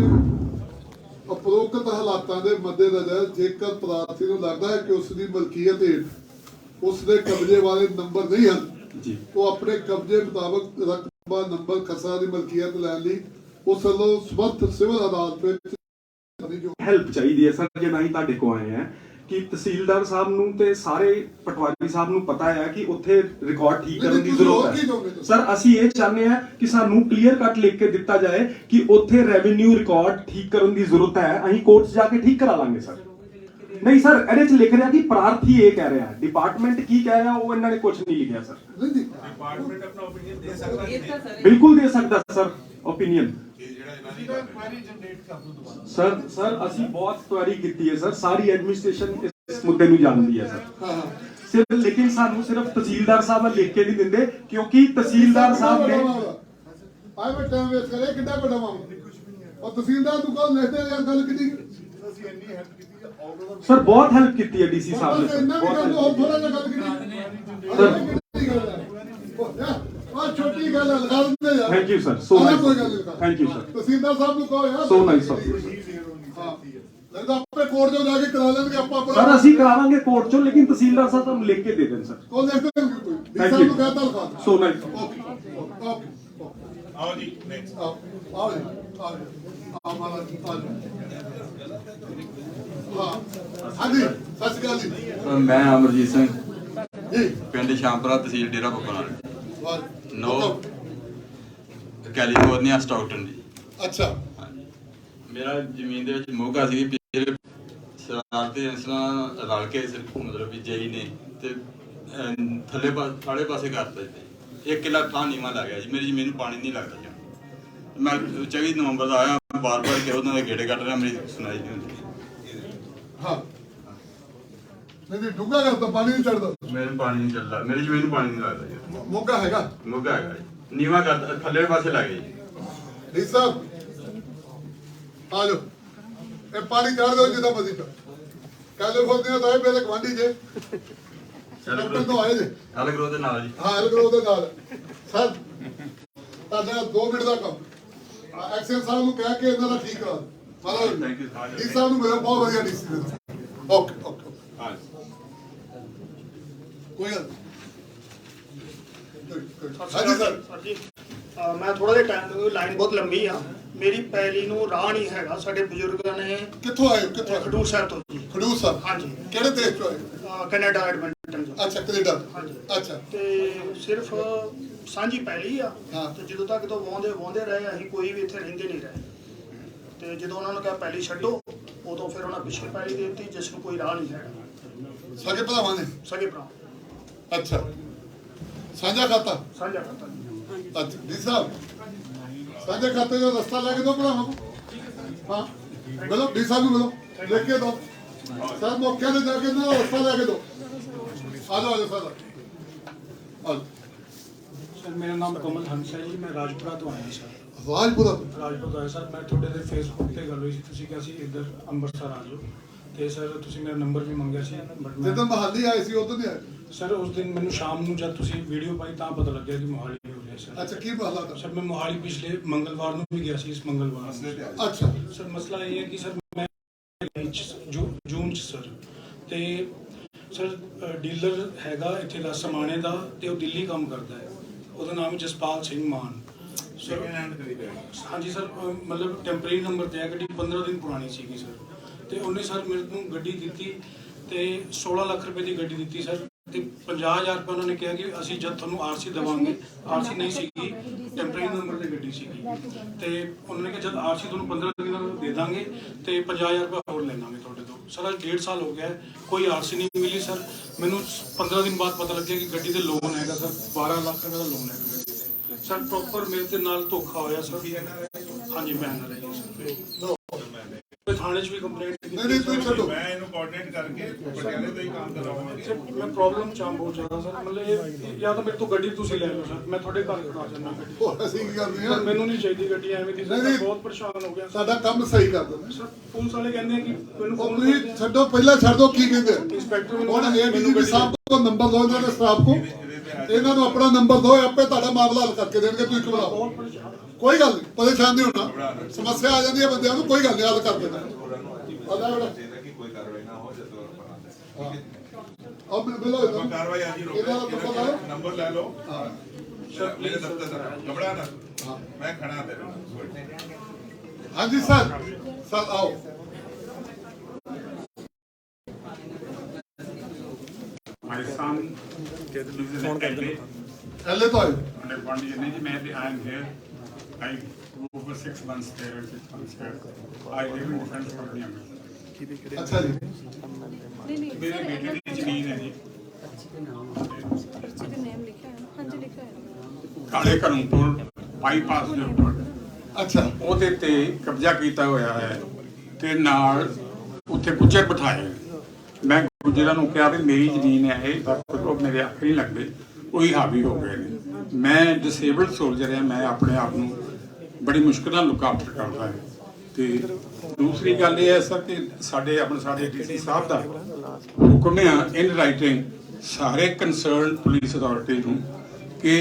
ਉਪਰੋਕਤ ਹਾਲਾਤਾਂ ਦੇ ਮੱਦੇਨਜ਼ਰ ਜੇਕਰ ਪ੍ਰਾਰਥੀ ਨੂੰ ਲੱਗਦਾ ਹੈ ਕਿ ਉਸ ਦੀ ਮਲਕੀਅਤ ਹੇਠ ਉਸ ਦੇ ਕਬਜ਼ੇ ਵਾਲੇ ਨੰਬਰ ਨਹੀਂ ਹਨ ਜੀ, ਉਹ ਆਪਣੇ ਕਬਜ਼ੇ ਮੁਤਾਬਕ ਰਕਬਾ ਨੰਬਰ ਖਸਰਾ ਦੀ ਮਲਕੀਅਤ ਲੈਣ ਲਈ ਉਸ ਵੱਲੋਂ ਸਬੰਧਤ ਸਿਵਲ ਅਦਾਲਤ ਵਿੱਚ ਹੈਲਪ ਚਾਹੀਦੀ ਹੈ ਸਰ। ਜੇ ਅਸੀਂ ਤੁਹਾਡੇ ਕੋ ਆਏ ਹਾਂ ਕਿ ਤਹਿਸੀਲਦਾਰ ਸਾਹਿਬ ਨੂੰ ਤੇ ਸਾਰੇ ਪਟਵਾਰੀ ਸਾਹਿਬ ਨੂੰ ਪਤਾ ਹੈ ਕਿ ਉੱਥੇ ਰਿਕਾਰਡ ਠੀਕ ਕਰਨ ਦੀ ਜ਼ਰੂਰਤ ਹੈ ਸਰ। ਅਸੀਂ ਇਹ ਚਾਹੁੰਦੇ ਹਾਂ ਕਿ ਸਾਨੂੰ ਕਲੀਅਰ ਕੱਟ ਲਿਖ ਕੇ ਦਿੱਤਾ ਜਾਏ ਕਿ ਉੱਥੇ ਰੈਵਨਿਊ ਰਿਕਾਰਡ ਠੀਕ ਕਰਨ ਦੀ ਜ਼ਰੂਰਤ ਹੈ। ਅਸੀਂ ਕੋਰਟ 'ਚ ਜਾ ਕੇ ਠੀਕ ਕਰਾ ਲਾਂਗੇ ਸਰ। ਨਹੀਂ ਸਰ, ਇਹਦੇ 'ਚ ਲਿਖ ਰਿਹਾ ਕਿ ਪ੍ਰਾਰਥੀ ਇਹ ਕਹਿ ਰਿਹਾ, ਡਿਪਾਰਟਮੈਂਟ ਕੀ ਕਹਿ ਰਿਹਾ ਉਹ ਇਹਨਾਂ ਨੇ ਕੁਝ ਨਹੀਂ ਲਿਖਿਆ ਸਰ। ਡਿਪਾਰਟਮੈਂਟ ਆਪਣਾ ਓਪੀਨੀਅਨ ਦੇ ਸਕਦਾ ਹੈ, ਬਿਲਕੁਲ ਦੇ ਸਕਦਾ ਸਰ ਓਪੀਨੀਅਨ। ਜਿਹੜਾ ਇਹਨਾਂ ਦੀ ਸਰ ਅਸੀਂ ਬਹੁਤ ਕੁਐਰੀ ਕੀਤੀ ਹੈ ਸਰ। ਸਾਰੀ ਐਡਮਿਨਿਸਟ੍ਰੇਸ਼ਨ ਇਸ ਮੁੱਦੇ ਨੂੰ ਜਾਣਦੀ ਹੈ ਸਰ। ਸਿਰਫ ਲੇਕਿਨ ਸਾਨੂੰ ਸਿਰਫ ਤਹਿਸੀਲਦਾਰ ਸਾਹਿਬ ਲਿਖ ਕੇ ਨਹੀਂ ਦਿੰਦੇ, ਕਿਉਂਕਿ ਤਹਿਸੀਲਦਾਰ ਸਾਹਿਬ ਨੇ ਆਏ ਮੈਂ ਟਾਈਮ ਵੇਸਟ ਕਰੇ ਕਿੰਨਾ ਵੱਡਾ ਮਾਮਲਾ। ਔਰ ਤਹਿਸੀਲਦਾਰ ਨੂੰ ਕੋਲ ਲਿਖਦੇ ਯਾਰ ਗੱਲ ਕਿੰਨੀ ਅਸੀਂ ਇੰਨੀ ਹੈਲਪ ਕੀਤੀ ਸਰ। ਬਹੁਤ ਹੈਲਪ ਕੀਤੀ ਹੈ DC ਸਾਹਿਬ ਨੇ ਇੰਨਾ ਵੀ ਗੱਲ ਹੋਰ ਥੋੜਾ ਜਿਹਾ ਗੱਲ ਕੀਤੀ ਆ ਛੋਟੀ ਗੱਲ ਲਗਾ ਦਿੰਦੇ ਯਾਰ। ਥੈਂਕ ਯੂ ਸਰ, ਸੋ ਕੋਈ ਨਾਈਸ। ਗੱਲ ਨਹੀਂ। ਥੈਂਕ ਯੂ ਸਰ, ਤਹਿਸੀਲਦਾਰ ਸਾਹਿਬ ਨੂੰ ਕਹੋ ਯਾਰ। So nice sir. ਹਾਂ ਲੱਗਦਾ ਆਪੇ ਕੋਰਟ ਜੋ ਜਾ ਕੇ ਕਰਾ ਲੈਣਗੇ ਆਪਾਂ ਸਰ ਅਸੀਂ ਕਰਾਵਾਂਗੇ ਕੋਰਟ ਚੋਂ, ਲੇਕਿਨ ਤਹਿਸੀਲਦਾਰ ਸਾਹਿਬ ਤੁਹਾਨੂੰ ਲਿਖ ਕੇ ਦੇ ਦੇਣ ਸਰ। ਕੋਲ ਲਿਖ ਦੇਣਗੇ ਕੋਈ Thank ਸਾਹਿਬ you. ਨੂੰ ਕਹਤਾ ਲਿਖਾ ਸੋ ਨਾਈਸ। ਓਕੇ ਓਕੇ ਆਓ ਜੀ ਨੈਕਸਟ ਆਓ ਜੀ ਆਓ ਮਾਲਾ ਜੀ ਆਓ ਹਾਂ ਹਾਂਜੀ ਸਤਿ ਸ਼੍ਰੀ ਅਕਾਲ ਜੀ। ਮੈਂ ਅਮਰਜੀਤ ਸਿੰਘ, ਜੀ ਪਿੰਡ ਸ਼ਾਮਪੁਰਾ, ਤਹਿਸੀਲ ਡੇਰਾ ਬਾਬਾ ਨਾਨਕ, ਵਾਹ ਨੋ ਕੈਲੀਫੋਰਨੀਆ ਸਟਾਕਟਨ ਜੀ। ਅੱਛਾ ਮੇਰਾ ਜ਼ਮੀਨ ਦੇ ਵਿੱਚ ਮੋਗਾ ਸੀ, ਫਿਰ ਸ਼ਰਾਰਤੀ ਅੰਸਰਾਂ ਰਲ ਕੇ ਮਤਲਬ ਵੀ ਜਈ ਨੇ ਤੇ ਥਾਲੇ ਪਾਸੇ ਕਰਤਾ ਜੀ। 1 ਕਿੱਲਾ ਥਾਂ ਨੀਵਾਂ ਲੱਗ ਗਿਆ ਜੀ। ਮੇਰੀ ਜ਼ਮੀਨ ਨੂੰ ਪਾਣੀ ਨਹੀਂ ਲੱਗਦਾ ਜੀ। ਮੈਂ 24 ਨਵੰਬਰ ਦਾ ਆਇਆ, ਬਾਰ-ਬਾਰ ਕਿ ਉਹਨਾਂ ਦੇ ਗੇੜੇ ਕੱਢ ਰਿਹਾ, ਮੇਰੀ ਸੁਣਾਈ ਨਹੀਂ ਹੁੰਦੀ। ਹਾਂ ਨਹੀਂ ਡੁੱਗਾ ਕਰ ਤਾਂ ਪਾਣੀ ਨਹੀਂ ਚੜਦਾ। ਮੈਨੂੰ ਪਾਣੀ ਨਹੀਂ ਚੱਲਦਾ, ਮੇਰੀ ਜ਼ਮੀਨ ਨੂੰ ਪਾਣੀ ਨਹੀਂ ਲੱਗਦਾ ਜੀ। ਮੋਗਾ ਹੈਗਾ ਮੋਗਾ ਹੈਗਾ ਜੀ, ਨੀਵਾਂ ਕਰ ਥੱਲੇ ਪਾਸੇ ਲੱਗ ਗਿਆ ਜੀ। ਡੀ ਸਾਹਿਬ ਆ ਜਾਓ, ਇਹ ਪਾਣੀ ਚੜ ਦਿਓ ਜਿੱਦਾਂ ਮਰਜ਼ੀ ਚੜ। ਕੈਲੀਫੋਰਨੀਆ ਤੋਂ ਆਏ ਮੇਰੇ ਗਵਾਂਢੀ ਜੇ ਡਾਕਟਰ ਤੋਂ ਆਏ ਜੇ। ਅਲਗਰੋ ਦੇ ਨਾਲ ਜੀ। ਹਾਂ ਐਲਗਰੋ ਦੇ ਨਾਲ ਸਰ ਤੁਹਾਡਾ 2 ਮਿੰਟ ਦਾ ਕੰਮ ਐਕਸ਼ਨ ਸਾਹਿਬ ਨੂੰ ਕਹਿ ਕੇ ਇਹਨਾਂ ਦਾ ਠੀਕ ਕਰਾ ਦਿਓ। Thank you. ਡੀ ਸਾਹਿਬ ਨੂੰ ਮੇਰਾ ਬਹੁਤ ਵਧੀਆ ਡੀਸੀ ਓਕੇ ਓਕੇ ਹਾਂ ਕੋਈ ਗੱਲ ਹਾਂਜੀ ਸਰ ਜੀ ਮੈਂ ਥੋੜਾ ਜਿਹਾ ਟਾਈਮ ਲਾਈਨ ਬਹੁਤ ਲੰਬੀ ਆ। ਮੇਰੀ ਪੈਲੀ ਨੂੰ ਰਾਹ ਨਹੀਂ ਹੈਗਾ। ਸਾਡੇ ਬਜ਼ੁਰਗਾਂ ਨੇ ਕਿੱਥੋਂ ਆਏ ਹੋ? ਕਿੱਥੋਂ ਖਡੂਰ ਸਾਹਿਬ ਤੋਂ ਜੀ। ਖਡੂਰ ਸਾਹਿਬ ਹਾਂਜੀ। ਕਿਹੜੇ ਦੇਸ਼ ਤੋਂ ਆਏ? ਕੈਨੇਡਾ ਐਡਮਿੰਟਨ ਤੋਂ। ਅੱਛਾ ਕੈਨੇਡਾ ਹਾਂਜੀ। ਅੱਛਾ ਤੇ ਸਿਰਫ ਸਾਂਝੀ ਪੈਲੀ ਆ। ਹਾਂ। ਤੇ ਜਦੋਂ ਤੱਕ ਤੋਂ ਵਾਹੁੰਦੇ ਰਹੇ ਅਸੀਂ ਕੋਈ ਵੀ ਇੱਥੇ ਰਹਿੰਦੇ ਨਹੀਂ ਰਹੇ। ਤੇ ਜਦੋਂ ਉਹਨਾਂ ਨੂੰ ਕਿਹਾ ਪੈਲੀ ਛੱਡੋ, ਉਦੋਂ ਫਿਰ ਉਹਨਾਂ ਪਿੱਛੇ ਪੈਲੀ ਦੇ ਦਿੱਤੀ ਜਿਸ ਨੂੰ ਕੋਈ ਰਾਹ ਨਹੀਂ ਹੈਗਾ। ਸਕੇ ਭਰਾਵਾਂ ਨੇ ਸਗੇ ਭਰਾ ਅੱਛਾ ਸਾਂਝਾ ਖਾਤਾ ਸਾਂਝਾ ਕਰਤਾ ਜੀ। ਅੱਛਾ ਡੀ ਸਾਹਿਬ ਸਾਂਝੇ ਖਾਤੇ ਦਾ ਰਸਤਾ ਲੈ ਕੇ ਦੋ ਭਰਾਵਾਂ ਨੂੰ ਹਾਂ मिलो डी साहब को मिलो लेके दो सर मौके से जाके ना रास्ता लेके दो आ जाओ सर आ सर मेरा नाम कमल हंस है जी मैं राजपुरा तो आया सर राजपुरा ਰਾਜਪੁਰ ਆਇਆ ਸਰ ਮੈਂ ਤੁਹਾਡੇ ਦੇ ਫੇਸਬੁੱਕ ਤੇ ਗੱਲ ਹੋਈ ਸੀ ਤੁਸੀਂ ਕਿਹਾ ਸੀ ਇੱਧਰ ਅੰਮ੍ਰਿਤਸਰ ਆ ਜਾਓ ਤੇ ਸਰ ਤੁਸੀਂ ਮੇਰਾ ਨੰਬਰ ਵੀ ਮੰਗਿਆ ਸੀ ਬਟ ਮੈਂ ਜਦੋਂ ਮਹਾਲੀ ਆਏ ਸੀ ਉਦੋਂ ਨਹੀਂ ਆਏ ਸਰ ਉਸ ਦਿਨ ਮੈਨੂੰ ਸ਼ਾਮ ਨੂੰ ਜਦ ਤੁਸੀਂ ਵੀਡੀਓ ਪਾਈ ਤਾਂ ਪਤਾ ਲੱਗਿਆ ਕਿ ਮੋਹਾਲੀ ਹੋ ਰਿਹਾ ਸਰ ਅੱਛਾ ਕੀ ਮਸਲਾ था ਸਰ ਮੈਂ ਮੋਹਾਲੀ ਪਿਛਲੇ ਮੰਗਲਵਾਰ ਨੂੰ ਵੀ ਗਿਆ ਸੀ ਇਸ ਮੰਗਲਵਾਰ ਨੂੰ। अच्छा ਸਰ ਮਸਲਾ ਇਹ ਹੈ ਕਿ ਸਰ ਮੈਂ ਜੂਨ ਚ ਸਰ ਤੇ ਸਰ ਡੀਲਰ ਹੈਗਾ ਇੱਥੇ ਦਾ ਸਮਾਣੇ ਦਾ ਤੇ ਉਹ ਦਿੱਲੀ ਕੰਮ ਕਰਦਾ ਹੈ ਉਹਦਾ ਨਾਮ ਜਸਪਾਲ ਸਿੰਘ ਮਾਨ ਸਰ ਹਾਂਜੀ ਸਰ ਮਤਲਬ ਟੈਂਪਰੇਰੀ ਨੰਬਰ ਤੇ ਹੈ ਗੱਡੀ 15 ਦਿਨ ਪੁਰਾਣੀ ਸੀਗੀ ਸਰ ਤੇ ਉਹਨੇ ਸਰ ਮੇਰੇ ਨੂੰ ਗੱਡੀ ਦਿੱਤੀ ਤੇ 16 ਲੱਖ ਰੁਪਏ ਦੀ ਗੱਡੀ ਦਿੱਤੀ ਸਰ ਤੇ 50000 ਰੁਪਏ ਉਹਨਾਂ ਨੇ ਕਿਹਾ ਕਿ ਅਸੀਂ ਜਦ ਤੁਹਾਨੂੰ ਆਰਸੀ ਦਵਾਂਗੇ ਆਰਸੀ ਨਹੀਂ ਸੀਗੀ ਟੈਂਪਰੇਰੀ ਨੰਬਰ ਤੇ ਗੱਡੀ ਸੀਗੀ ਤੇ ਉਹਨਾਂ ਨੇ ਕਿਹਾ ਜਦ ਆਰਸੀ ਤੁਹਾਨੂੰ 15 ਦਿਨਾਂ ਨੂੰ ਦੇ ਦਾਂਗੇ ਤੇ 50000 ਰੁਪਏ ਹੋਰ ਲੈ ਲਾਂਗੇ ਤੁਹਾਡੇ ਤੋਂ ਸਰ ਅੱਜ 1.5 ਸਾਲ ਹੋ ਗਿਆ ਕੋਈ ਆਰਸੀ ਨਹੀਂ ਮਿਲੀ ਸਰ ਮੈਨੂੰ 15 ਦਿਨ ਬਾਅਦ ਪਤਾ ਲੱਗਿਆ ਕਿ ਗੱਡੀ ਤੇ ਲੋਨ ਹੈਗਾ ਸਰ 12 ਲੱਖ ਰੁਪਏ ਦਾ ਲੋਨ ਹੈ ਸਰ ਪ੍ਰੋਪਰ ਮੇਰੇ ਤੇ ਨਾਲ ਧੋਖਾ ਹੋਇਆ ਸਰ ਹਾਂਜੀ ਮੈਂ ਨਾਲ ਰਹੀ ਸਰ ਥਾਣੇ 'ਚ ਵੀ ਕੰਪਲੇਂਟ नहीं नहीं तुम छोड़ो ਮੈਂ ਇਹਨੂੰ ਕੋਆਰਡੀਨੇਟ ਕਰਕੇ ਪਟਿਆਲੇ ਤੋਂ ਹੀ ਕੰਮ ਕਰਾਵਾਂਗੇ ਸਰ ਮੈਂ ਪ੍ਰੋਬਲਮ ਚ ਆਂ ਬਹੁਤ ਜ਼ਿਆਦਾ ਸਰ ਮਤਲਬ ਇਹ ਜਾਂ ਤਾਂ ਮੇਰੇ ਤੋਂ ਗੱਡੀ ਤੁਸੀਂ ਲੈ ਲਓ ਸਰ ਮੈਂ ਤੁਹਾਡੇ ਘਰ ਖੜਾ ਜਾਣਾ ਗੱਡੀ और ਅਸੀਂ ਕੀ ਕਰਦੇ ਸਰ ਹਾਂ ਮੈਨੂੰ ਨਹੀਂ ਚਾਹੀਦੀ ਗੱਡੀ ਐਵੇਂ ਦੀ ਸਰ ਨਹੀਂ, ਮੈਂ ਨਹੀਂ। ਬਹੁਤ ਪਰੇਸ਼ਾਨ ਹੋ ਗਿਆ ਸਰ ਸਾਡਾ ਕੰਮ ਸਹੀ ਕਰ ਦਿੰਦੇ ਸਰ ਪੁਲਿਸ ਵਾਲੇ ਕਹਿੰਦੇ ਆ ਕਿ ਮੈਨੂੰ ਉਹ ਫੋਨ ਤੁਸੀਂ ਛੱਡੋ ਪਹਿਲਾਂ ਛੱਡ ਦੋ ਕੀ ਕਹਿੰਦੇ ਇੰਸਪੈਕਟਰ ਹੁਣ ਮੈਨੂੰ ਏਡੀਜੀਪੀ ਸਾਹਿਬ ਕੋਲ ਨੰਬਰ ਦੋ ਇਹਨਾਂ ਦੇ ਸਟਾਫ ਕੋ ਇਹਨਾਂ ਨੂੰ ਆਪਣਾ ਨੰਬਰ ਦੋ ਆਪੇ ਤੁਹਾਡਾ ਮਾਮਲਾ ਹੱਲ ਕਰਕੇ ਦੇਣਗੇ ਤੁਸੀਂ ਘਬਰਾਓ ਬਹੁਤ ਪਰੇਸ਼ਾਨ ਕੋਈ ਗੱਲ ਨਹੀਂ ਪਰੇਸ਼ਾਨ ਨਹੀਂ ਹੋਣਾ ਸਮੱਸਿਆ ਆ ਜਾਂਦੀ ਹੈ ਬੰਦਿਆਂ ਨੂੰ ਕੋਈ ਗੱਲ ਨਹੀਂ ਹੱਲ ਕਰ ਦੇਣਾ ਆਦਾ ਬੜਾ ਚਾਹੀਦਾ ਕਿ ਕੋਈ ਕਾਰਵਾਈ ਨਾ ਹੋ ਜਦੋਂ ਆਪਾਂ ਅਬ ਮਿਲੋ ਆਪਾਂ ਕਾਰਵਾਈ ਅੱਜ ਹੀ ਰੋਕੋ ਇਹਦਾ ਨੰਬਰ ਲਾ ਲਓ ਨੰਬਰ ਲੈ ਲਓ ਹਾਂ ਸਰ ਮੇਰੇ ਦਫ਼ਤਰ ਦਾ ਘਬਰਾ ਨਾ ਮੈਂ ਖੜਾ ਤੇਰੇ ਨਾਲ ਹਾਂਜੀ ਸਰ ਸਰ ਆਓ My son lives in LA. ਐਲੇ ਤੋਂ ਆਏ And I want you to know I am here. I grew over 6 months there and 6 months here. I live in defense company Amritsar. ਅੱਛਾ ਜੀ मेरे बेटे की जमीन है जी ਕਾਲੇ ਘਰੋਂ ਕੋਲ ਬਾਈਪਾਸ ਦੇ ਉੱਪਰ ਅੱਛਾ ਉਹਦੇ ਤੇ ਕਬਜ਼ਾ ਕੀਤਾ ਹੋਇਆ ਹੈ ਤੇ ਨਾਲ ਉੱਥੇ ਗੁੱਜਰ ਬਿਠਾਏ ਮੈਂ ਗੁੱਜਰਾਂ ਨੂੰ ਕਿਹਾ ਵੀ ਮੇਰੀ ਜ਼ਮੀਨ ਹੈ ਇਹ ਪਰ ਮੇਰੇ ਅੱਖ ਨਹੀਂ ਲੱਗਦੇ ਉਹੀ ਹਾਵੀ ਹੋ ਗਏ ਨੇ ਮੈਂ ਡਿਸੇਬਲਡ ਸੋਲਜਰ ਹਾਂ ਮੈਂ ਆਪਣੇ ਆਪ ਨੂੰ ਬੜੀ ਮੁਸ਼ਕਿਲ ਨਾਲ ਲੁੱਕ ਆਫਟਰ ਕਰਦਾ ਹਾਂ ਤੇ ਦੂਸਰੀ ਗੱਲ ਇਹ ਹੈ ਸਰ ਕਿ ਸਾਡੇ ਡੀਸੀ ਸਾਹਿਬ ਦਾ ਹੁਕਮ ਹੈ ਇਨ ਰਾਈਟਿੰਗ ਸਾਰੇ ਕੰਸਰਨ ਪੁਲਿਸ ਅਥਾਰਟੀ ਨੂੰ ਕਿ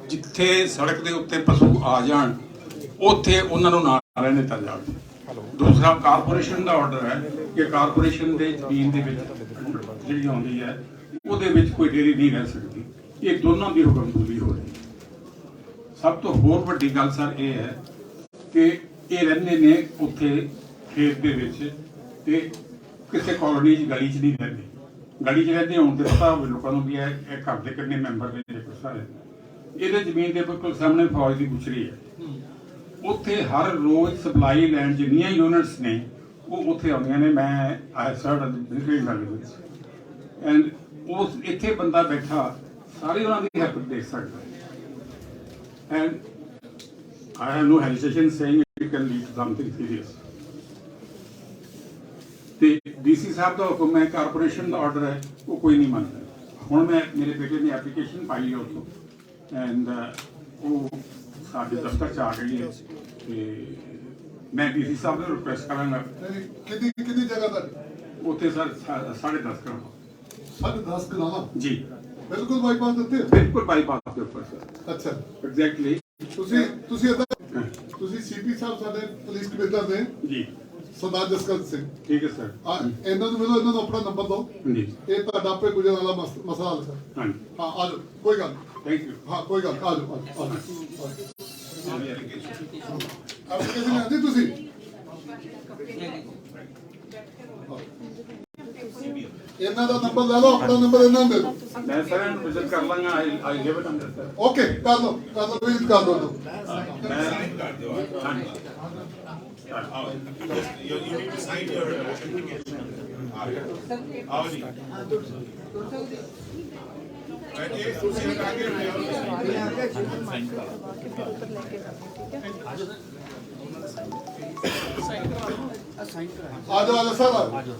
ਜਿੱਥੇ ਸੜਕ ਦੇ ਉੱਤੇ ਪਸ਼ੂ ਆ ਜਾਣ ਉੱਥੇ ਉਹਨਾਂ ਨੂੰ ਨਾ ਰਹਿਣ ਦਿੱਤਾ ਜਾਵੇ ਦੂਸਰਾ ਕਾਰਪੋਰੇਸ਼ਨ ਦਾ ਆਰਡਰ ਹੈ ਕਿ ਕਾਰਪੋਰੇਸ਼ਨ ਦੇ ਜ਼ਮੀਨ ਦੇ ਵਿੱਚ ਜਿਹੜੀ ਆਉਂਦੀ ਹੈ ਉਹਦੇ ਵਿੱਚ ਕੋਈ ਡੇਅਰੀ ਨਹੀਂ ਰਹਿ ਸਕਦੀ ਇਹ ਦੋਨਾਂ ਦੀ ਹੁਕਮਦੂਰੀ ਹੋ ਰਹੀ ਸਭ ਤੋਂ ਹੋਰ ਵੱਡੀ ਗੱਲ ਸਰ ਇਹ ਹੈ ਕਿ ਇਹ ਰਹਿੰਦੇ ਨੇ ਉੱਥੇ ਖੇਤ ਦੇ ਵਿੱਚ ਤੇ ਕਿਸੇ ਕਾਲੋਨੀ 'ਚ ਗਲੀ 'ਚ ਨਹੀਂ ਰਹਿੰਦੇ ਗਲੀ 'ਚ ਰਹਿੰਦੇ ਹੋਣ ਤੇ ਪਤਾ ਹੋਵੇ ਲੋਕਾਂ ਨੂੰ ਵੀ ਇਹ ਘਰ ਦੇ ਕਿੰਨੇ ਮੈਂਬਰ ਨੇ ਸਾਰੇ ਇਹਦੇ ਜ਼ਮੀਨ ਦੇ ਬਿਲਕੁਲ ਸਾਹਮਣੇ ਫੌਜ ਦੀ ਗੁੱਛਰੀ ਹੈ ਉੱਥੇ ਹਰ ਰੋਜ਼ ਸਪਲਾਈ ਲੈਣ ਜਿੰਨੀਆਂ ਯੂਨਿਟਸ ਨੇ ਉਹ ਉੱਥੇ ਆਉਂਦੀਆਂ ਨੇ ਮੈਂ ਆਈ ਸਰਵ ਐਜ਼ ਮਿਲਟਰੀ ਮੈਨੇਜਰ ਐਂਡ ਉਸ ਇੱਥੇ ਬੰਦਾ ਬੈਠਾ ਸਾਰੀ ਉਹਨਾਂ ਦੀ ਹੈਲਪ ਦੇਖ ਸਕਦਾ and I have no hesitation saying it can lead to something serious ਤੇ ਡੀਸੀ ਸਾਹਿਬ ਦਾ ਹੁਕਮ ਹੈ ਕਾਰਪੋਰੇਸ਼ਨ ਦਾ ਆਰਡਰ ਹੈ ਉਹ ਕੋਈ ਨਹੀਂ ਮੰਨਦਾ ਹੁਣ ਮੈਂ ਮੇਰੇ ਬੇਟੇ ਨੇ ਐਪਲੀਕੇਸ਼ਨ ਪਾਈ ਹੈ ਉੱਥੋਂ ਐਂਡ ਉਹ ਸਾਡੇ ਦਫ਼ਤਰ 'ਚ ਆ ਗਈ ਹੈ ਤੇ ਮੈਂ ਡੀਸੀ ਸਾਹਿਬ ਨੂੰ ਰਿਕੁਐਸਟ ਕਰਾਂਗਾ ਕਿੰਨੀ ਜਗ੍ਹਾ ਦਾ ਉੱਥੇ ਸਰ 10.5 ਕਰੋ 10.5 ਕਨਾਲਾਂ ਜੀ ਬਿਲਕੁਲ ਬਾਈਪਾਸ ਦਿੱਤੇ ਬਿਲਕੁਲ ਬਾਈਪਾਸ ਦੇ ਉੱਪਰ ਸਰ ਅੱਛਾ ਐਗਜ਼ੈਕਟਲੀ ਤੁਸੀਂ ਏਦਾਂ ਤੁਸੀਂ ਸੀਪੀ ਸਾਹਿਬ ਸਾਡੇ ਪੁਲਿਸ ਕਮਿਸ਼ਨਰ ਨੇ ਜੀ ਸਰਦਾਰ ਜਸਕਰਨ ਸਿੰਘ ਠੀਕ ਹੈ ਸਰ ਇਹਨਾਂ ਨੂੰ ਮਿਲੋ ਇਹਨਾਂ ਨੂੰ ਆਪਣਾ ਨੰਬਰ ਦਿਓ ਜੀ ਇਹ ਤੁਹਾਡਾ ਆਪੇ ਗੁਜਰਨ ਵਾਲਾ ਮਸਲਾ ਹੱਲ ਕਰ ਹਾਂਜੀ ਹਾਂ ਆ ਜਾਓ ਕੋਈ ਗੱਲ ਨਹੀਂ। ਥੈਂਕ ਯੂ ਹਾਂ ਕੋਈ ਗੱਲ ਆ ਜਾਓ ਐਪਲੀਕੇਸ਼ਨ ਆਂਦੀ ਤੁਸੀਂ ਇਹਨਾਂ ਦਾ ਨੰਬਰ ਲੈ ਲਓ ਆਪਣਾ ਨੰਬਰ ਇਹਨਾਂ ਨੂੰ ਦੇ ਦਿਓ ਮੈਂ ਸਰ ਇਹਨੂੰ ਵਿਜ਼ਿਟ ਕਰ ਲਾਂਗਾ I give it under sir okay ਕਰ ਲਓ ਵਿਜ਼ਿਟ ਕਰ ਲਓ ਮੈਂ ਕਰ ਦਿਓ ਹਾਂਜੀ you need to sign your application ਆਓ ਜੀ ਇਹ ਤੁਸੀਂ ਲਗਾ ਕੇ ਆ ਜਾਓ ਸਰ ਆ ਜਾਓ।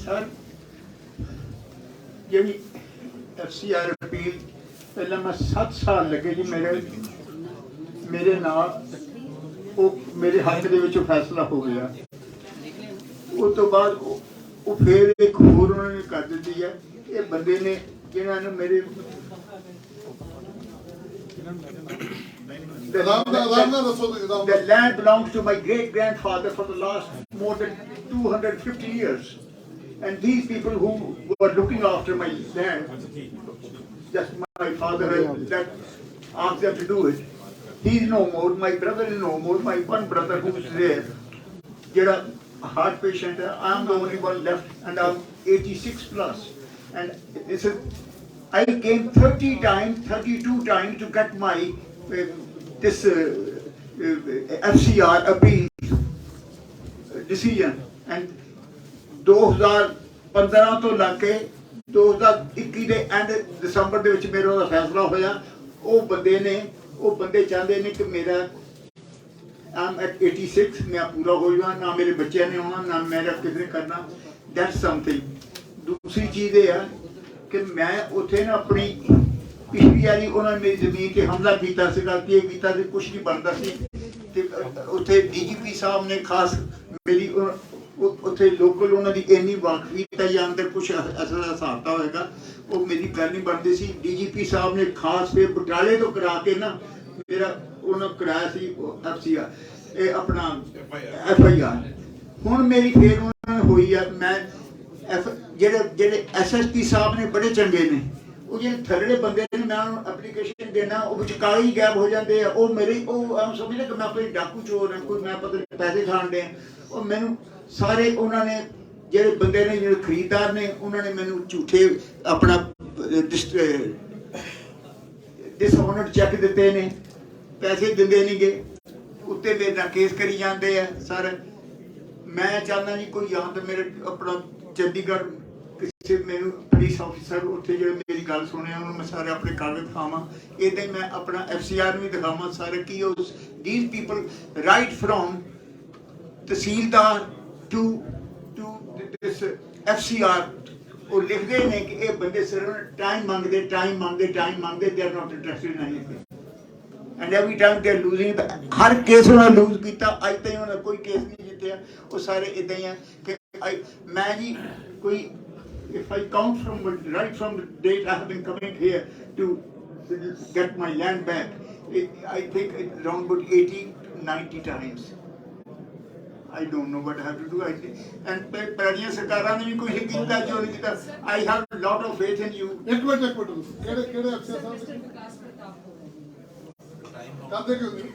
सर जी FCR अपील पहले मैं 7 साल लगे जी मेरे नाल मेरे हक दे विच फैसला हो गया। उस तो बाद वो फिर एक होर उन्होंने कर दी है। ये बंदे ने जिन्होंने मेरे the land belongs to my great grandfather for the last more than 250 years, and these people who were looking after my land, just my father that asked them to do it. He's no more, my brother is no more, my one brother who's there, a heart patient. I'm the only one left, and I'm 86 plus, and this is, I came 32 times to get my this FCR appeal decision, and 2015 ਤੋਂ ਲੱਗ ਕੇ 2021 ਦੇ and ਦਸੰਬਰ ਦੇ ਵਿੱਚ ਮੇਰਾ ਉਹਦਾ ਫੈਸਲਾ ਹੋਇਆ। ਉਹ ਬੰਦੇ ਚਾਹੁੰਦੇ ਨੇ ਕਿ ਮੇਰਾ I'm at 86, मैं पूरा हो जाऊँ, ना मेरे बच्चे ने होना, ना मेरा किसने करना। That's something. दूसरी चीज़ ये है कि मैं उसे ना अपनी पिछली वाली उन्होंने मेरी जमीन से हमला किया कुछ नहीं बनता सी। उत्थे DGP साहब ने खास मेरी उत्थे लोकल उन्होंने इन्नी वाकफीता या अंदर कुछ ऐसा हिसाब होएगा वो मेरी गल नहीं बनती सी। DGP साहब ने खास फिर बटाले तो करा के ना मेरा उन्होंने कराया सी FCR अपना FIR। हुण मेरी फिर उन्होंने हुई है। मैं जेडे SSP साहब ने बड़े चंगे ने, वो जो थल्ले बंदे ने मैं एप्लीकेशन देना वो विचकाले ही गैप हो जाते हैं। वो मेरे समझते कि मैं कोई डाकू चोर है, कोई मैं पता नहीं पैसे खान दे। और मैनू सारे उन्होंने जेडे बंदे ने जो खरीददार ने उन्होंने मैनू झूठे अपना डिसऑनर्ड चेक दिते ने, पैसे दिंदे नहीं गए, उत्ते मेरे नाल केस करी जाते हैं। सर मैं चाहना जी कोई या तो मेरे अपना चंडीगढ़ किसी मैनू पुलिस ऑफिसर उत्थे जो मेरी गल सुने उन्होंने मैं सारे अपने कागज दिखावा, इदा मैं अपना FCR भी दिखावा सारे कि these people right from tehsildar to this FCR वो लिखते हैं कि ये बंदे सिर्फ टाइम मांगते they are not interested in anything and every time they are losing. हर केस उन्होंने लूज किया, अज तक उन्होंने कोई केस नहीं जितया। वो सारे इदा ही हैं कि मैं जी कोई if I count from right from the date I have been coming here to get my land back, I think it's around about 80-90 times. I don't know what I have to do. And Pradya Sarkaran ne bhi kuch kita jo nahi kita. I have a lot of faith in you. एक minute केड़े अफसर साहब कहते क्यों नहीं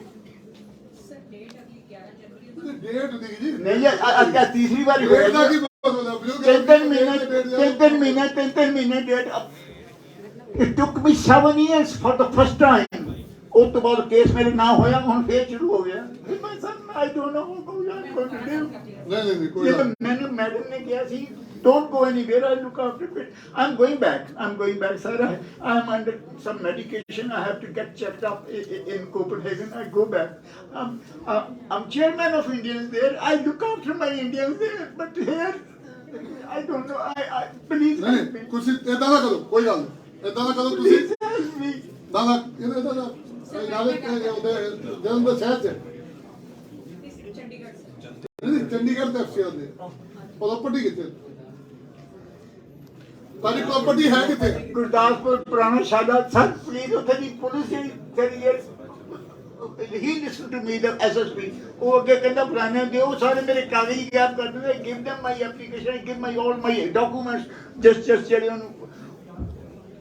date दी जी नहीं आज तीसरी बार हो गया। 3 महीने date. It took me 7 years for the first time. उस तो बाद केस मेरे ना होया हुन फिर शुरू हो गया। My son, I don't know how I'm going to do. नहीं कोई मैंने मैडम ने कहा सी don't go anywhere, I'll look after it. I'm going back sir. I'm under some medication, I have to get checked up in Copenhagen. I go back. I'm chairman of Indians there, I look after my Indians there, but here I don't know. I please help me. कुछ ऐसा ना करो, कोई गल ऐसा ना करो तुसी दादा इधर नाले जन्म दा शहर से चंडीगढ़ से FCR दे प्रॉपर्टी किथे तारी प्रॉपर्टी है किथे गुरदासपुर पुराना शादा सर प्लीज उथे दी पुलिस ही he listened to me, the SSP वो आगे कहता पुराने दे वो सारे मेरे कागज गैप कर दे। give them my application, give my all my documents, just जेडे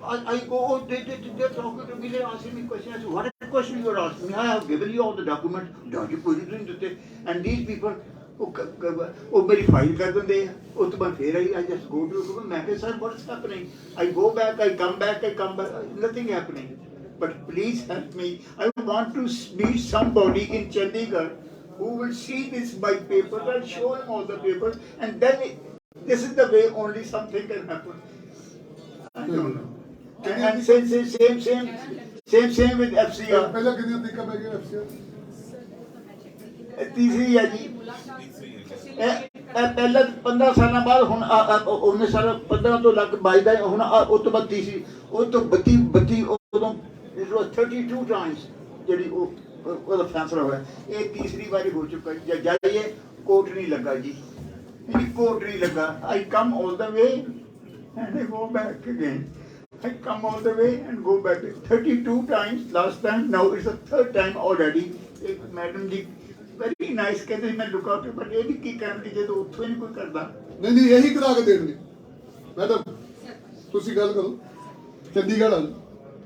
I go, they're talking to me, they're asking me questions. What question you are asking me? I have given you all the documents. And these people, ਉਹ ਮੇਰੀ file ਕਰ ਦਿੰਦੇ ਆ, ਉਸ ਤੋਂ ਬਾਅਦ ਫਿਰ ਆਈ ਜਸਟ ਗੋ ਟੂ ਮੈਂ ਕਿਹਾ sir what's happening I go back I come back nothing happening but please help me. I want to meet somebody in Chandigarh who will see this by paper and show him all the papers, and then this is the way only something can happen. I don't know. And same with FCR. ਪਹਿਲਾਂ ਕਿੰਨੀਆਂ ਤਰੀਕਾਂ ਪੈ ਗਈਆਂ FCR? ਤੀਸਰੀ ਹੈ ਜੀ ਇਹ ਪਹਿਲਾਂ 15 ਸਾਲਾਂ ਬਾਅਦ ਹੁਣ ਉਹਨੇ ਸਾਰਾ 15 ਤੋਂ ਲੱਗ 22 ਦਾ ਹੁਣ ਉਸ ਤੋਂ ਬਾਅਦ ਤੀਸਰੀ ਉਹ ਤੋਂ 32 ਉਦੋਂ it was 32 times ਜਿਹੜੀ ਉਹਦਾ ਫੈਸਲਾ ਹੋਇਆ ਇਹ ਤੀਸਰੀ ਵਾਰੀ ਹੋ ਚੁੱਕਾ ਜਾਈਏ ਕੋਰਟ ਨਹੀਂ ਲੱਗਾ ਜੀ ਕੋਰਟ ਨਹੀਂ ਲੱਗਾ I come all the way and I go back again I come all the way and go back 32 times last time now it's the third time already ਇੱਕ ਮੈਡਮ ਜੀ very nice ਕਹਿੰਦੇ ਮੈਂ ਲੁਕ out ਪਰ ਇਹ ਵੀ ਕੀ ਕਰਨਗੇ ਜਦੋਂ ਉੱਥੋਂ ਹੀ ਨਹੀਂ ਕੋਈ ਕਰਦਾ ਨਹੀਂ ਇਹੀ ਕਰਾ ਕੇ ਦੇਣਗੇ ਮੈਡਮ ਤੁਸੀਂ ਗੱਲ ਕਰੋ ਚੰਡੀਗੜ੍ਹ ਆ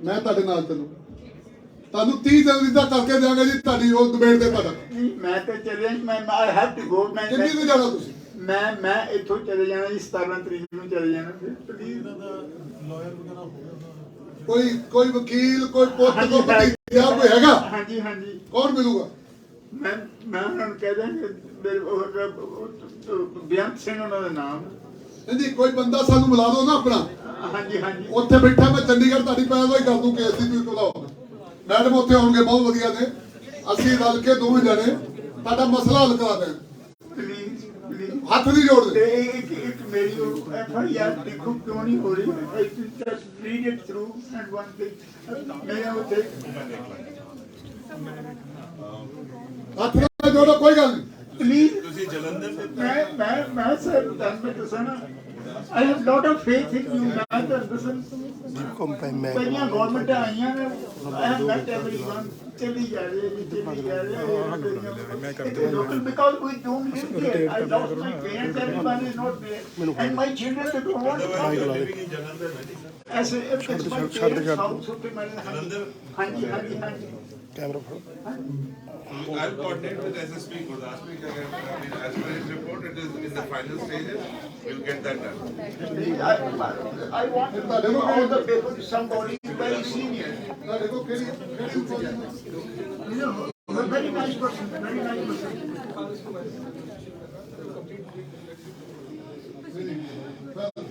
ਮੈਂ ਤੁਹਾਡੇ ਨਾਲ ਤੁਹਾਨੂੰ 30 ਦਿਨ ਦਾ ਕਰਕੇ ਦਿਆਂਗਾ ਜੀ ਤੁਹਾਡੀ ਉਹ ਡਿਬੇਟ ਤੇ ਤੁਹਾਡਾ ਮੈਂ ਤਾਂ ਚਲੇ ਮੈਂ ਆਈ ਹੈਵ ਟੂ ਗੋ ਮੈਂ ਕਿੰਨੀ ਨੂੰ ਜਾਣਾ ਤੁਸੀਂ ਮੈਂ ਇੱਥੋਂ ਚਲੇ ਜਾਣਾ ਜੀ 17 ਤਰੀਕ ਨੂੰ ਚਲੇ ਜਾਣਾ ਪਲੀਜ਼ ਕੋਈ ਵਕੀਲ ਕੋਈ ਪੁੱਤ ਕੋਈ ਭਤੀਜਾ ਕੋਈ ਹੈਗਾ ਹਾਂਜੀ ਕੌਣ ਮਿਲੂਗਾ ਮੈਂ ਉਹਨਾਂ ਨੂੰ ਕਹਿ ਦਾਂਗੇ ਬੇਅੰਤ ਸਿੰਘ ਉਹਨਾਂ ਦਾ ਨਾਮ ਨਹੀਂ ਕੋਈ ਬੰਦਾ ਸਾਨੂੰ ਮਿਲਾ ਦਿਓ ਨਾ ਆਪਣਾ ਹਾਂਜੀ ਉੱਥੇ ਬੈਠਾ ਮੈਂ ਚੰਡੀਗੜ੍ਹ ਤੁਹਾਡੀ ਪੈਰ ਦਾ ਹੀ ਕਰ ਦੂੰ ਕੇਸ ਦੀ ਤੁਸੀਂ ਕੋਲਾਓ ਮੈਡਮ ਉੱਥੇ ਆਉਣਗੇ ਬਹੁਤ ਵਧੀਆ ਨੇ ਅਸੀਂ ਰਲ ਕੇ ਦੋਵੇਂ ਜਣੇ ਤੁਹਾਡਾ ਮਸਲਾ ਹੱਲ ਕਰਾ ਦੇਣ ਪਲੀਜ਼ ਹੱਥ ਨਹੀਂ ਜੋੜਦੇ ਇੱਕ ਮੇਰੀ FIR ਦੇਖੋ ਕਿਉਂ ਨਹੀਂ ਹੋ ਰਹੀ I just read it through and one thing ਮੈਂ ਉੱਥੇ ਹੱਥ ਨਾਲ ਜੋੜੋ ਕੋਈ ਗੱਲ ਨਹੀਂ ਪਲੀਜ਼ ਤੁਸੀਂ ਜਲੰਧਰ ਦੇ ਮੈਂ ਸਰ ਤੁਹਾਨੂੰ ਦੱਸਣਾ I have lot of faith in you ਮੈਂ ਤਾਂ ਦੱਸਣ ਪਹਿਲੀਆਂ ਗਵਰਨਮੈਂਟ ਆਈਆਂ ਨੇ I have met everyone ਚਲੀ ਜਾ ਰਹੀ ਹੈ local because we don't live there I lost my parents everyone is not there and my children they don't want ऐसे if it's my parents house ਉੱਤੇ ਮੈਂ ਹਾਂਜੀ ਕੈਮਰਾ ਫੜੋ I'll coordinate with SSP Gurdaspur. As per his report, it is in the final stages. We'll get that done. I want to give all the paper to somebody very senior. ਦੇਖੋ ਕਿਹੜੀ You know, a very nice person, very nice person.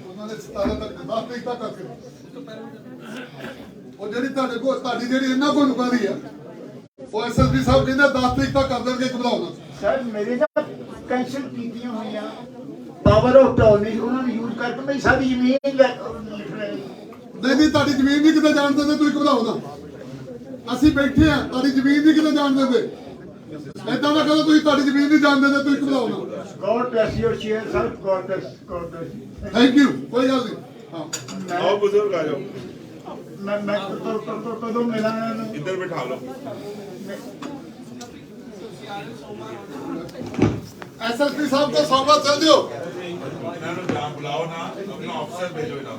ਉਹਨਾਂ ਨੇ 17 ਤੱਕ 10 ਤਰੀਕ ਤੱਕ ਕਰਕੇ ਉਹ ਜਿਹੜੀ ਤੁਹਾਡੇ ਕੋਲ ਤੁਹਾਡੀ ਜਿਹੜੀ ਇਹਨਾਂ ਕੋਲ ਨੁਕਾਰੀ ਆ ਉਹ SSP ਸਾਹਿਬ ਕਹਿੰਦੇ 10 ਤਰੀਕ ਤੱਕ ਕਰ ਦੇਣਗੇ ਘਬਰਾਉਣਾ ਸਰ ਮੇਰੇ ਨਾਲ ਕੈਂਸਲ ਕੀਤੀਆਂ ਹੋਈਆਂ ਪਾਵਰ ਆਫ ਟਰਨੀ ਉਹਨਾਂ ਨੂੰ ਯੂਜ਼ ਕਰਕੇ ਮੇਰੀ ਸਾਰੀ ਜ਼ਮੀਨ ਨਹੀਂ ਤੁਹਾਡੀ ਜ਼ਮੀਨ ਨਹੀਂ ਕਿਤੇ ਜਾਣ ਦਿੰਦੇ ਤੁਸੀਂ ਘਬਰਾਉਣਾ ਅਸੀਂ ਬੈਠੇ ਆ ਤੁਹਾਡੀ ਜ਼ਮੀਨ ਨਹੀਂ ਕਿਤੇ ਜਾਣ ਦਿੰਦੇ ਏਦਾਂ ਨਾ ਕਹੋ ਤੁਸੀਂ ਤੁਹਾਡੀ ਜ਼ਮੀਨ ਨਹੀਂ ਜਾਣ ਦਿੰਦੇ ਤੁਸੀਂ ਘਬਰਾਉਣਾ God bless your chair sir God bless thank you ਕੋਈ ਗੱਲ ਨਹੀਂ ਹਾਂ आओ बुजुर्ग आ जाओ ਮੈਂ ਕਦੋਂ ਮਿਲਾਂਗਾ इधर बिठा लो SSP ਸਾਹਿਬ ਤੋਂ ਸੌਂਵਾ ਚੱਲ ਦਿਓ ਇਹਨਾਂ ਨੂੰ ਜਾਂ ਬੁਲਾਓ ਨਾ ਆਪਣਾ ਅਫਸਰ ਭੇਜੋ ਇਹਨਾਂ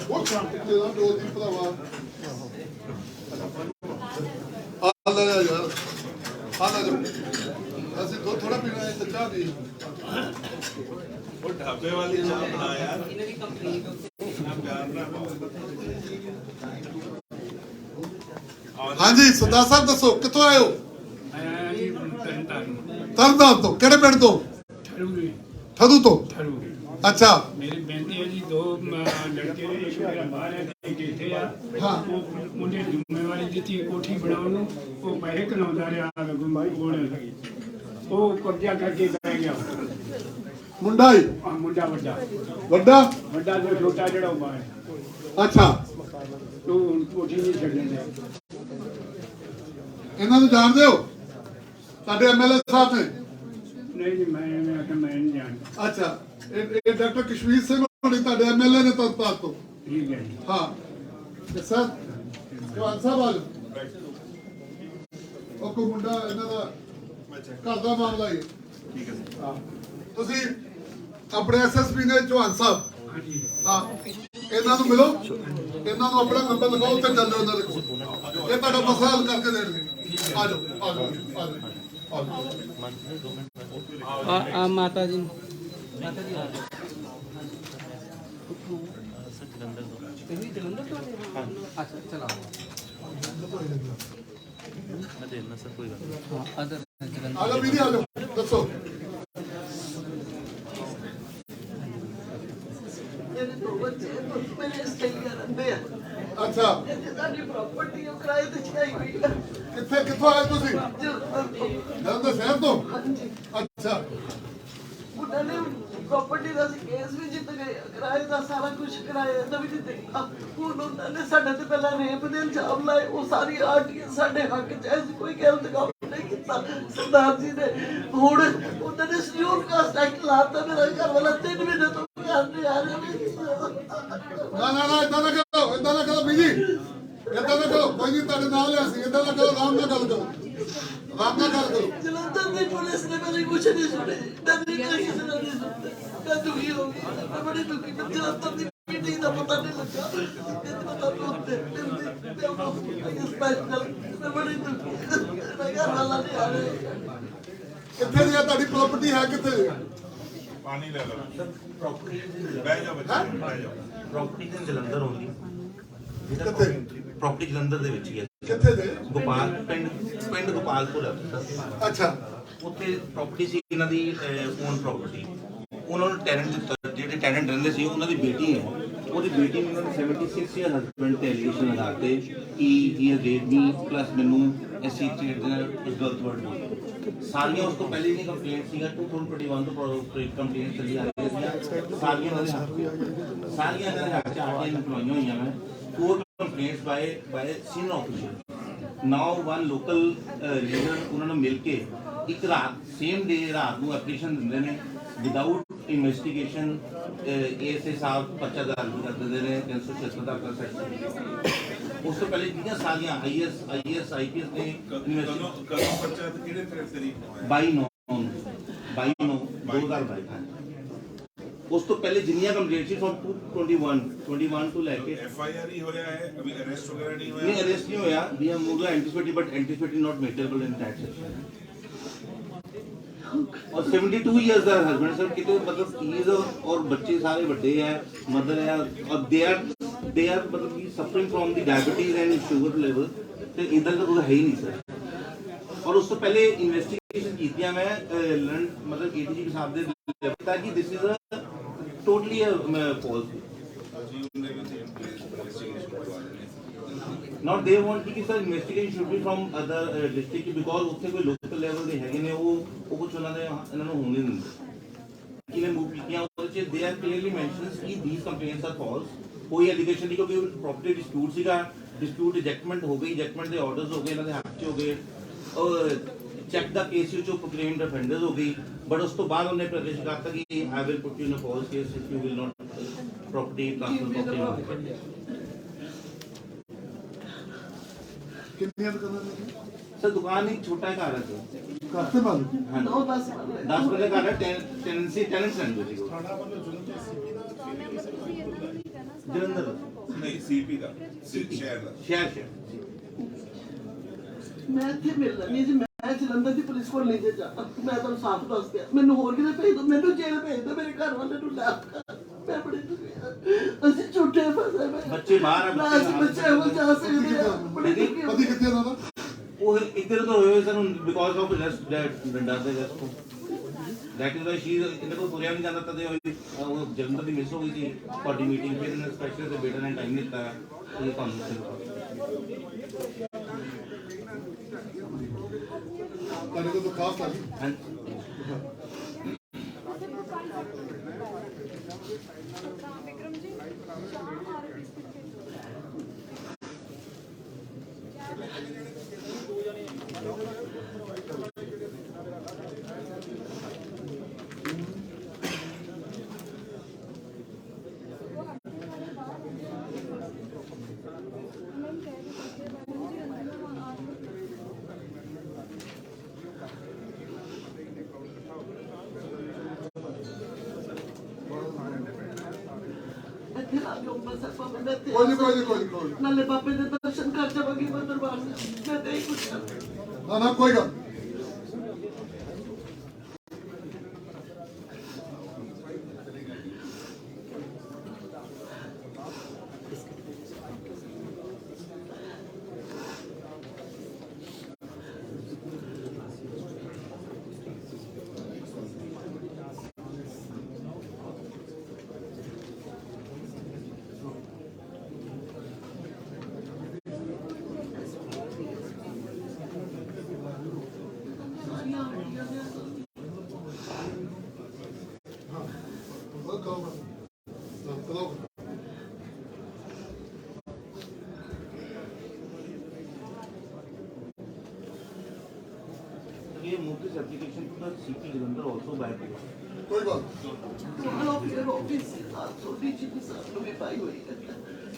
ਉਹ ਕੰਮ ਤੇ ਦੋ ਦਿਨ ਭਰਾਵਾ ਆ ਲੈ ਯਾਰ ਆ ਲੈ ਅਸੀਂ ਥੋੜਾ ਪੀਣਾ ਹੈ ਤੇ ਚਾਹ ਦੀ ਉਹ ਢਾਬੇ ਵਾਲੀ ਚਾਹ ਬਣਾ ਯਾਰ ਇਹਨਾਂ ਦੀ ਕੰਪਨੀ ਪਿਆਰ ਨਾਲ ਹਾਂਜੀ ਸਰਦਾਰ ਸਾਹਿਬ ਦੱਸੋ ਕਿੱਥੋਂ ਆਏ ਹੋ ਆਇਆ ਜੀ ਤਰਨਤਾਰਨ ਤੋਂ ਕਿਹੜੇ ਪਿੰਡ ਤੋਂ ਠਦੂ ਤੋਂ ਅੱਛਾ ਮੇਰੀ ਬੇਨਤੀ ਹੈ ਜੀ ਦੋ ਲੜਕੇ ਨੇ ਇੱਕ ਮੇਰਾ ਬਾਹਰ ਹੈ ਇੱਕ ਇੱਥੇ ਆ ਹਾਂ ਉਹ ਮੁੰਡੇ ਜ਼ਿੰਮੇਵਾਰੀ ਦਿੱਤੀ ਕੋਠੀ ਬਣਾਉਣ ਨੂੰ ਉਹ ਪੈਸੇ ਕਨਾਉਂਦਾ ਰਿਹਾ ਗੋਲੇ ਉਹ ਕਬਜ਼ਾ ਕਰਕੇ ਬਹਿ ਗਿਆ ਮੁੰਡਾ ਹੀ ਮੁੰਡਾ ਵੱਡਾ ਵੱਡਾ ਤੇ ਛੋਟਾ ਜਿਹੜਾ ਉਹ ਬਾਹਰ ਅੱਛਾ ਉਹ ਕੋਠੀ ਨਹੀਂ ਛੱਡਣ ਦਿਆ ਇਹਨਾਂ ਨੂੰ ਜਾਣਦੇ ਹੋ ਸਾਡੇ MLA ਸਾਹਿਬ ਨੇ ਨਹੀਂ ਜੀ ਮੈਂ ਨਹੀਂ ਜਾਣਦਾ ਅੱਛਾ ਇਹ ਡਾਕਟਰ ਕਸ਼ਮੀਰ ਸਿੰਘ ਹੋਣੀ ਤੁਹਾਡੇ MLA ਨੇ ਤਰਨਤਾਰਨ ਤੋਂ ਠੀਕ ਹੈ ਜੀ ਹਾਂ ਤੇ ਸਰ ਜਵਾਨ ਸਾਹਿਬ ਆ ਉਹ ਕੋ ਮੁੰਡਾ ਇਹਨਾਂ ਦਾ ਘਰ ਦਾ ਮਾਮਲਾ ਹੀ ਠੀਕ ਹੈ ਹਾਂ ਤੁਸੀਂ ਆਪਣੇ SSP ਨੇ ਜਵਾਨ ਸਾਹਿਬ ਹਾਂ ਇਹਨਾਂ ਨੂੰ ਮਿਲੋ ਇਹਨਾਂ ਨੂੰ ਆਪਣਾ ਨੰਬਰ ਲਿਖਾਓ ਤੇ ਚੱਲੋ ਇਹਨਾਂ ਦੇ ਕੋਲ ਇਹ ਤੁਹਾਡਾ ਮਸਲਾ ਹੱਲ ਕਰਕੇ ਦੇਣਗੇ। ਆ ਜਾਓ ਆ ਜਾਓ ਆ ਜਾਓ ਆ ਜਾਓ। ਮਾਤਾ ਜੀ ਆ ਜਲੰਧਰ ਤੋਂ ਅੱਛਾ ਚਲਾ ਮੈਂ ਦੇਣਾ ਸਰ ਕੋਈ ਗੱਲ ਨਹੀਂ ਅਦਰ ਆ ਜਾਓ ਵੀਰੇ ਆ ਜਾਓ ਦੱਸੋ। ਅੱਛਾ ਕਿੱਥੋਂ ਆਏ ਤੁਸੀਂ? ਜਲੰਧਰ ਸ਼ਹਿਰ ਤੋਂ? ਅੱਛਾ ਉਹਨਾਂ ਨੇ ਪ੍ਰਾਪਰਟੀ ਦਾ ਸੀ ਕੇਸ ਵੀ ਜਿੱਤ ਗਏ, ਕਿਰਾਏ ਦਾ ਸਾਰਾ ਕੁਝ ਕਿਰਾਏ ਦਾ ਵੀ ਦਿੱਤੇ। ਹੁਣ ਉਹਨਾਂ ਨੇ ਸਾਡੇ ਤੇ ਪਹਿਲਾਂ ਰੇਪ ਦੇ ਇਲਜ਼ਾਮ ਲਾਏ, ਉਹ ਸਾਰੀ ਆਰਟੀਆਂ ਸਾਡੇ ਹੱਕ ਚ ਐਸੀ ਕੋਈ ਗਲਤ ਕੰਮ ਨਹੀਂ ਕੀਤਾ ਸਰਦਾਰ ਜੀ ਨੇ। ਹੁਣ ਉਹਨਾਂ ਨੇ ਸ਼ਡਿਊਲ ਕਾਸਟ ਐਕਟ ਲਾਤਾ, ਮੇਰਾ ਘਰ ਵਾਲਾ 3 ਮਹੀਨੇ ਤੋਂ ਘਰ ਨਹੀਂ ਆ ਰਿਹਾ। ਨਾ ਨਾ ਨਾ ਇਦਾਂ ਨਾ ਕਰੋ ਬੀਜੀ, ਇਦਾਂ ਨਾ ਕਰੋ, ਕੋਈ ਨਹੀਂ ਤੁਹਾਡੇ ਨਾਲ ਲਿਆ ਸੀ। ਇਦਾਂ ਨਾ ਕਰੋ, ਆਰਾਮ ਨਾਲ ਗੱਲ ਕਰੋ, ਆਰਾਮ ਨਾਲ ਗੱਲ ਕਰੋ। ਜਲੰਧਰ ਦੀ ਪੁਲਿਸ ਨੇ ਮੇਰੇ ਕੁਛ ਨਹੀਂ ਸੁਣੇ, ਮੈਂ ਕਿਸੇ ਨਾਲ ਨਹੀਂ ਸੁਣਦਾ। ਮੈਂ ਦੁਖੀ ਹੋ ਗਈ, ਮੈਂ ਬੜੀ ਦੁਖੀ। ਮੈਂ ਜਲੰਧਰ ਦੀ ਮੀਟਿੰਗ ਦਾ ਪਤਾ ਨਹੀਂ ਲੱਗਾ, ਪਤਾ ਨਹੀਂ ਸਪੈਸ਼ਲ। ਮੈਂ ਬੜੀ ਦੁਖੀ, ਮੈਂ ਘਰ ਵਾਲਾ ਨਹੀਂ ਆ ਰਿਹਾ। ਕਿੱਥੇ ਦੀ ਆ ਤੁਹਾਡੀ ਪ੍ਰਾਪਰਟੀ? ਹੈ ਕਿੱਥੇ ਦੀ? ਪਾਣੀ ਲੈ ਲਓ। प्रॉपर्टी ਬਹਿ ਜਾਓ ਬੱਚੇ, ਬਹਿ ਜਾਓ। प्रॉपर्टी ਤੇ ਜਲੰਧਰ ਹੋਣੀ ਕਿੱਥੇ? प्रॉपर्टी ਜਲੰਧਰ ਦੇ ਵਿੱਚ ਹੀ ਹੈ ਕਿੱਥੇ ਦੇ? ਗੋਪਾਲ ਪਿੰਡ ਗੋਪਾਲਪੁਰ ਹੈ ਅੱਛਾ ਉੱਥੇ ਪ੍ਰਾਪਰਟੀ ਸੀ ਇਹਨਾਂ ਦੀ ਓਨ ਪ੍ਰਾਪਰਟੀ। ਉਹਨਾਂ ਨੂੰ ਟੈਨੈਂਟ ਦਿੱਤਾ, ਜਿਹੜੇ ਟੈਨੈਂਟ ਰਹਿੰਦੇ ਸੀ ਉਹਨਾਂ ਦੀ ਬੇਟੀ ਹੈ, ਉਹਦੀ ਬੇਟੀ ਨੇ ਉਹਨਾਂ ਨੇ 76 ਈਅਰ ਹਸਬੈਂਡ ਤੇ ਐਲੀਗੇਸ਼ਨ ਲਗਾਤੇ ਕਿ ਹੀ ਹੈਜ਼ ਰੇਪਡ ਮੀ ਪਲੱਸ ਮੈਨੂੰ ਐਸੀ ਚੀਜ਼ ਦੇ ਨਾਲ ਗਲਤ ਵਰਡ ਬੋਲੇ। ਸਾਰੀਆਂ ਉਸ ਤੋਂ ਪਹਿਲੇ ਨਹੀਂ ਕੰਪਲੇਂਟ ਸੀਗਾ 2021 ਤੋਂ ਕੰਪਲੇਂਟ ਚੱਲੀ ਆ ਰਹੀ ਸੀ। ਸਾਰੀਆਂ ਉਹਨਾਂ ਦੇ ਹੱਕ ਸਾਰੀਆਂ ਇਹਨਾਂ ਦੇ ਹੱਕ ਚ ਆਟੀਆਂ ਨਿਕਲਾਈਆਂ ਹੋਈਆਂ ਨੇ। 4 complaints by senior official. Now one local leader ਉਹਨਾਂ ਨੂੰ ਮਿਲ ਕੇ ਇੱਕ ਰਾਤ ਸੇਮ ਡੇ ਰਾਤ ਨੂੰ ਐਪਲੀਕੇਸ਼ਨ ਦਿੰਦੇ ਨੇ ਵਿਦਆਊਟ ਇਨਵੈਸਟੀਗੇਸ਼ਨ। ਏਐਸਏ ਸਾਹਿਬ ਪਰਚਾ ਦਰਜ ਕਰ ਦਿੰਦੇ ਨੇ 376 ਦਾ ਸੈਕਸ਼ਨ। ਉਸ ਤੋਂ ਪਹਿਲੇ ਜਿਹੜੀਆਂ ਸਾਰੀਆਂ ਆਈਐਸ ਆਈਪੀਐਸ ਨੇ ਕਦੋਂ ਬੱਚਾ ਤੇ ਕਿਹੜੇ ਤਰੀਕ ਨੂੰ ਆਇਆ? 22/9/2022। ਉਸ ਤੋਂ ਪਹਿਲੇ ਜਿੰਨੀਆਂ ਕੰਪਲੇਂਟਸ ਸੀ ਫਰਮ 21 ਤੋਂ ਲੈ ਕੇ ਐਫਆਈਆਰ ਹੀ ਹੋਇਆ ਹੈ, ਅਭੀ ਅਰੈਸਟ ਵਗੈਰਾ ਨਹੀਂ ਹੋਇਆ। ਨਹੀਂ ਅਰੈਸਟ ਨਹੀਂ ਹੋਇਆ। ਵੀ ਹਮ moved anticipative but anticipative not maintainable in that section. और 72 इयर्स ਦਾ ਹਸਬੈਂਡ ਸਰ ਕਿਤੇ ਮਤਲਬ ਚੀਜ਼ ਔਰ ਬੱਚੇ ਸਾਰੇ ਵੱਡੇ ਹੈ, ਮਦਰ ਹੈ ਔਰ ਦੇ ਆਰ ਮਤਲਬ ਕਿ suffering firm the diabetes and sugar level ਤੇ ਇਧਰ ਦਾ ਕੋਈ ਹੈ ਹੀ ਨਹੀਂ ਸਰ। ਔਰ ਉਸ ਤੋਂ ਪਹਿਲੇ ਇਨਵੈਸਟੀਗੇਸ਼ਨ ਕੀਤੀਆਂ ਮੈਂ ਮਤਲਬ ਏਡੀਜੀਪੀ ਸਾਹਿਬ ਦੇ ਤਾਂ ਕਿ this is a totally false. Not they want कि sir investigation should be from other district because ਉੱਥੇ ਕੋਈ local level ਦੇ ਹੈਗੇ ਨੇ ਉਹ ਕੁਝ ਉਹਨਾਂ ਦੇ ਇਹਨਾਂ ਨੂੰ ਹੋਣ ਨਹੀਂ ਦਿੰਦੇ। ਕਿਨੇ ਮੂਵ ਕੀਤੀਆਂ ਉਹਦੇ ਚ they are clearly mentions कि these complaints are false। ਕੋਈ allegation ਨਹੀਂ ਕਿਉਂਕਿ property dispute ਸੀਗਾ, dispute ejectment ਹੋ ਗਈ, ejectment ਦੇ orders ਹੋ ਗਏ, ਇਹਨਾਂ ਦੇ ਹੱਥ ਚ ਹੋ ਗਏ। ਔਰ ਚੈੱਕ ਦਾ ਕੇਸ ਵਿੱਚ ਉਹ proclaimed offenders ਹੋ ਗਈ। ਬਟ ਉਸ ਤੋਂ ਬਾਅਦ ਉਹਨੇ ਪ੍ਰਦੇਸ਼ ਕਰਤਾ ਕਿ I will put you in a false case if you will not property transfer property। ਕਿੰਨੀਆਂ ਦੁਕਾਨਾਂ ਨੇ? सर दुकान एक छोटा घर है सर। ਘਰ ਤੇ ਬੰਦ? हाँ 10 बजे घर है। टेनेंसी टेनेंट्स हैं जी को जलंधर ਨਹੀਂ ਸੀਪੀ ਦਾ ਸ਼ਹਿਰ ਦਾ शहर ਮੈਂ ਇੱਥੇ ਮਿਲਣਾ ਨਹੀਂ ਜੀ, ਮੈਂ ਜਲੰਧਰ ਦੀ ਪੁਲਿਸ ਕੋਲ ਨਹੀਂ ਜਾਣਾ। ਮੈਂ ਤੁਹਾਨੂੰ ਸਾਫ਼ ਦੱਸ ਦਿਆਂ, ਮੈਨੂੰ ਹੋਰ ਕਿਤੇ ਭੇਜ ਦਿਓ, ਮੈਨੂੰ ਜੇਲ੍ਹ ਭੇਜ ਦਿਓ, ਮੇਰੇ ਘਰ ਵਾਲੇ ਨੂੰ ਲੈ। ਮੈਂ ਬੜੀ ਦੁਖੀ ਹਾਂ, ਅਸੀਂ ਝੂਠੇ ਫਸੇ ਹੋਏ ਹਾਂ। बच्चे बाहर हैं, ਬੱਚੇ ਹੋ ਜਾ ਸਕਦੇ ਆ, ਬੜੀ ਦੁਖੀ ਹਾਂ। ਪਤੀ ਕਿੱਥੇ ਦਾ? वो इधर तो हुए सर बिकॉज ऑफ रेस्ट डंडा से रेस्ट को दैट इज व्हाई शी इधर को तुरिया नहीं जाता था। वो जलंधर की मिस हो गई थी पार्टी मीटिंग फिर इन्होंने स्पेशल से बेटा ने टाइम नहीं दिता ये काम ਤੁਹਾਡੇ ਕੋਲ ਤਾਂ ਖਾਸ ਆ ਜੀ। हां ਇੱਥੇ ਆ ਕੇ ਅੰਮ੍ਰਿਤਸਰ ਭਾਵੇਂ ਮੈਂ ਇੱਥੇ ਕੋਈ ਨਹੀਂ ਨਾਲੇ ਬਾਬੇ ਦੇ ਦਰਸ਼ਨ ਕਰ ਜਾਵਾਂਗੀ ਮੈਂ ਦਰਬਾਰ ਸਾਹਿਬ। ਮੈਂ ਤੇ ਇਹੀ ਕੁਛ ਕਰ ਨਾ ਕੋਈ ਗੱਲ ये move this application to the CP Jalandhar also by post. ਕੋਈ ਗੱਲ ऑफिस छोटी चीज सब भी पाई हुई है।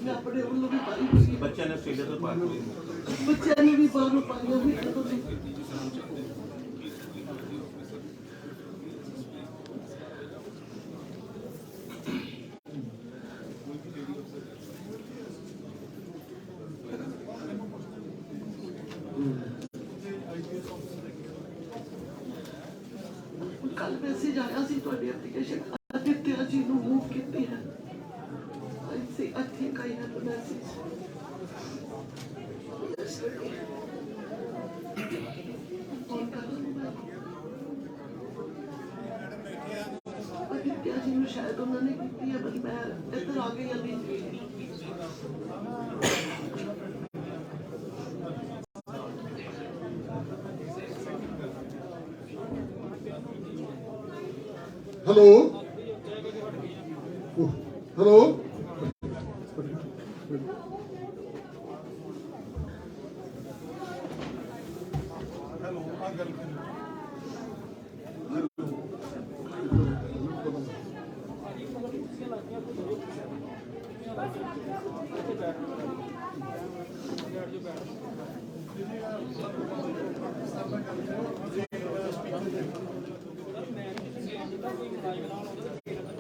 मैं अपने उन लोग भी पाई हुई है। बच्चा ने ऑस्ट्रेलिया तो पार हुई बच्चा ने भी बाहर पाई हुई है। तो कल मैसेज आया सी ਤੁਹਾਡੀ ਐਪਲੀਕੇਸ਼ਨ ਆਦਿਤਿਆ ਜੀ ਨੂੰ ਮੂਵ ਕੀਤੀ ਹੈ। I think I have the message. Aditya ji ਨੂੰ ਸ਼ਾਇਦ ਉਹਨਾਂ ਨੇ ਕੀਤੀ ਹੈ ਪਰ ਮੈਂ ਇੱਧਰ ਆ ਗਈ ਅभी। हेलो हेलो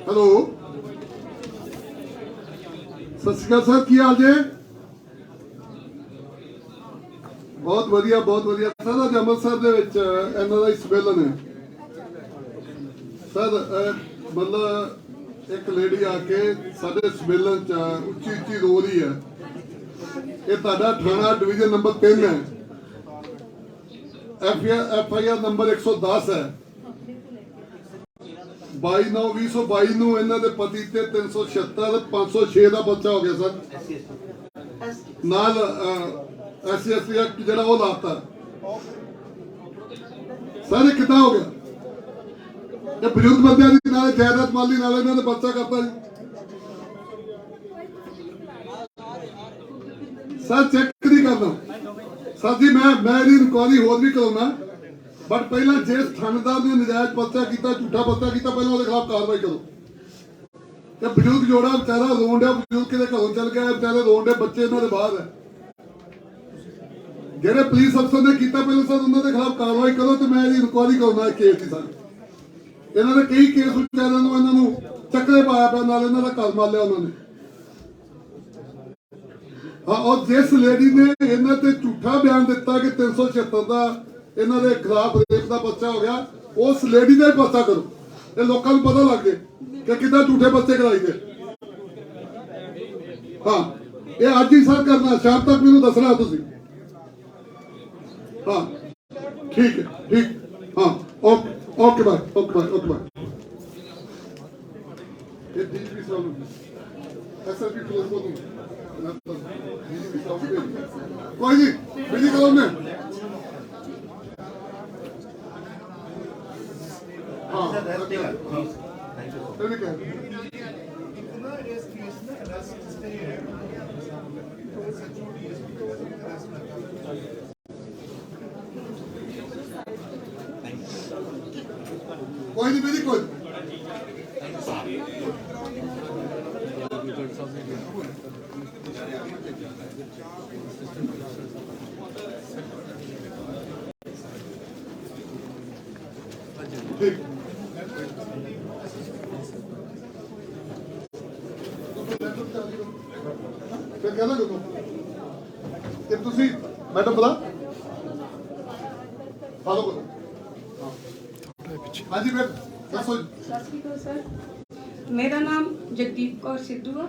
हेलो सत श्री अकाल सर की हाल जे बहुत वधिया सर अज अमृतसर दे विच NRI सम्मेलन है सर मतलब एक लेडी आके साडे सम्मेलन च उच्ची उच्ची रो रही है ये तुहाडा थाना डिवीजन नंबर 3 है FIR नंबर 110 है 22/9/2022 ਨੂੰ ਇਹਨਾਂ ਦੇ ਪਤੀ ਤੇ 376 506 ਦਾ ਬੱਚਾ ਹੋ ਗਿਆ ਸਰ ਨਾਲ SC ਐਕਟ ਜਿਹੜਾ ਉਹ ਲਾਤਾ ਸਰ ਇਹ ਕਿੱਦਾਂ ਹੋ ਗਿਆ ਇਹ ਬਜ਼ੁਰਗ ਬੰਦਿਆਂ ਦੀ ਨਾਲ ਜਾਇਦਾਦ ਮਾਲੀ ਨਾਲ ਇਹਨਾਂ ਨੇ ਬੱਚਾ ਕਰਤਾ ਜੀ ਸਰ ਚੈੱਕ ਨਹੀਂ ਕਰਨਾ ਸਰ ਜੀ ਮੈਂ ਇਹਦੀ ਇਨਕੁਆਇਰੀ ਹੋਰ ਵੀ ਕਰਾਉਣਾ बट पहला जिस थानेदार ने नजायज पर्चा किया झूठा पर्चा किया पहले उसके खिलाफ कार्रवाई करो। ये बजुर्ग जोड़ा बेचारा रोन डा बजुर्ग किते घरों चल गया बेचारे रोन डे बच्चे इन्होंने बाहर है जेडे पुलिस अफसर ने किया पहले सर उन्होंने खिलाफ कार्रवाई करो तो मैं इंक्वायरी करना केस की सर इन्होंने कई केस बेचारे चक्करे पाया पाया नाल इन्हों का घर मार लिया उन्होंने। हाँ और जिस लेडी ने इन्हों ते झूठा बयान दिता कि 376 का ਇਹਨਾਂ ਦੇ ਖਿਲਾਫ ਰੇਪ ਦਾ ਬੱਚਾ ਹੋ ਗਿਆ ਉਸ ਲੇਡੀ ਦਾ ਪਤਾ ਕਰੋ ਇਹ ਲੋਕਾਂ ਨੂੰ ਪਤਾ ਲੱਗ ਜੇ ਕਿ ਕਿੱਦਾਂ ਝੂਠੇ ਬੱਚੇ ਕਰਾਈਦੇ। ਹਾਂ ਇਹ ਅੱਜ ਹੀ ਸਰ ਕਰਨਾ ਸ਼ਾਮ ਤੱਕ ਮੈਨੂੰ ਦੱਸਣਾ ਤੁਸੀਂ। ਹਾਂ ਠੀਕ ਹੈ ਠੀਕ ਹਾਂ ਓਕੇ ਬਾਏ ਇਹ ਡੀਪੀ ਸਾਹਿਬ SRP ਕਲੋਜ਼ ਬੋਲੂੰ ਕੋਈ ਨਹੀਂ ਬਿਜੀ ਕਲੋਜ਼ ਨੇ कोई नहीं मेरी कोई ठीक ਫਿਰ ਕਹਿੰਦਾ ਕਿਦੋਂ ਕਿ ਤੁਸੀਂ ਮੈਡਮ ਬੁਲਾ ਫਾਲੋ ਕਰੋ। ਹਾਂਜੀ ਮੈਡਮ ਦੱਸੋ। ਸਤਿ ਸ਼੍ਰੀ ਅਕਾਲ ਸਰ, ਮੇਰਾ ਨਾਮ ਜਗਦੀਪ ਕੌਰ ਸਿੱਧੂ ਆ,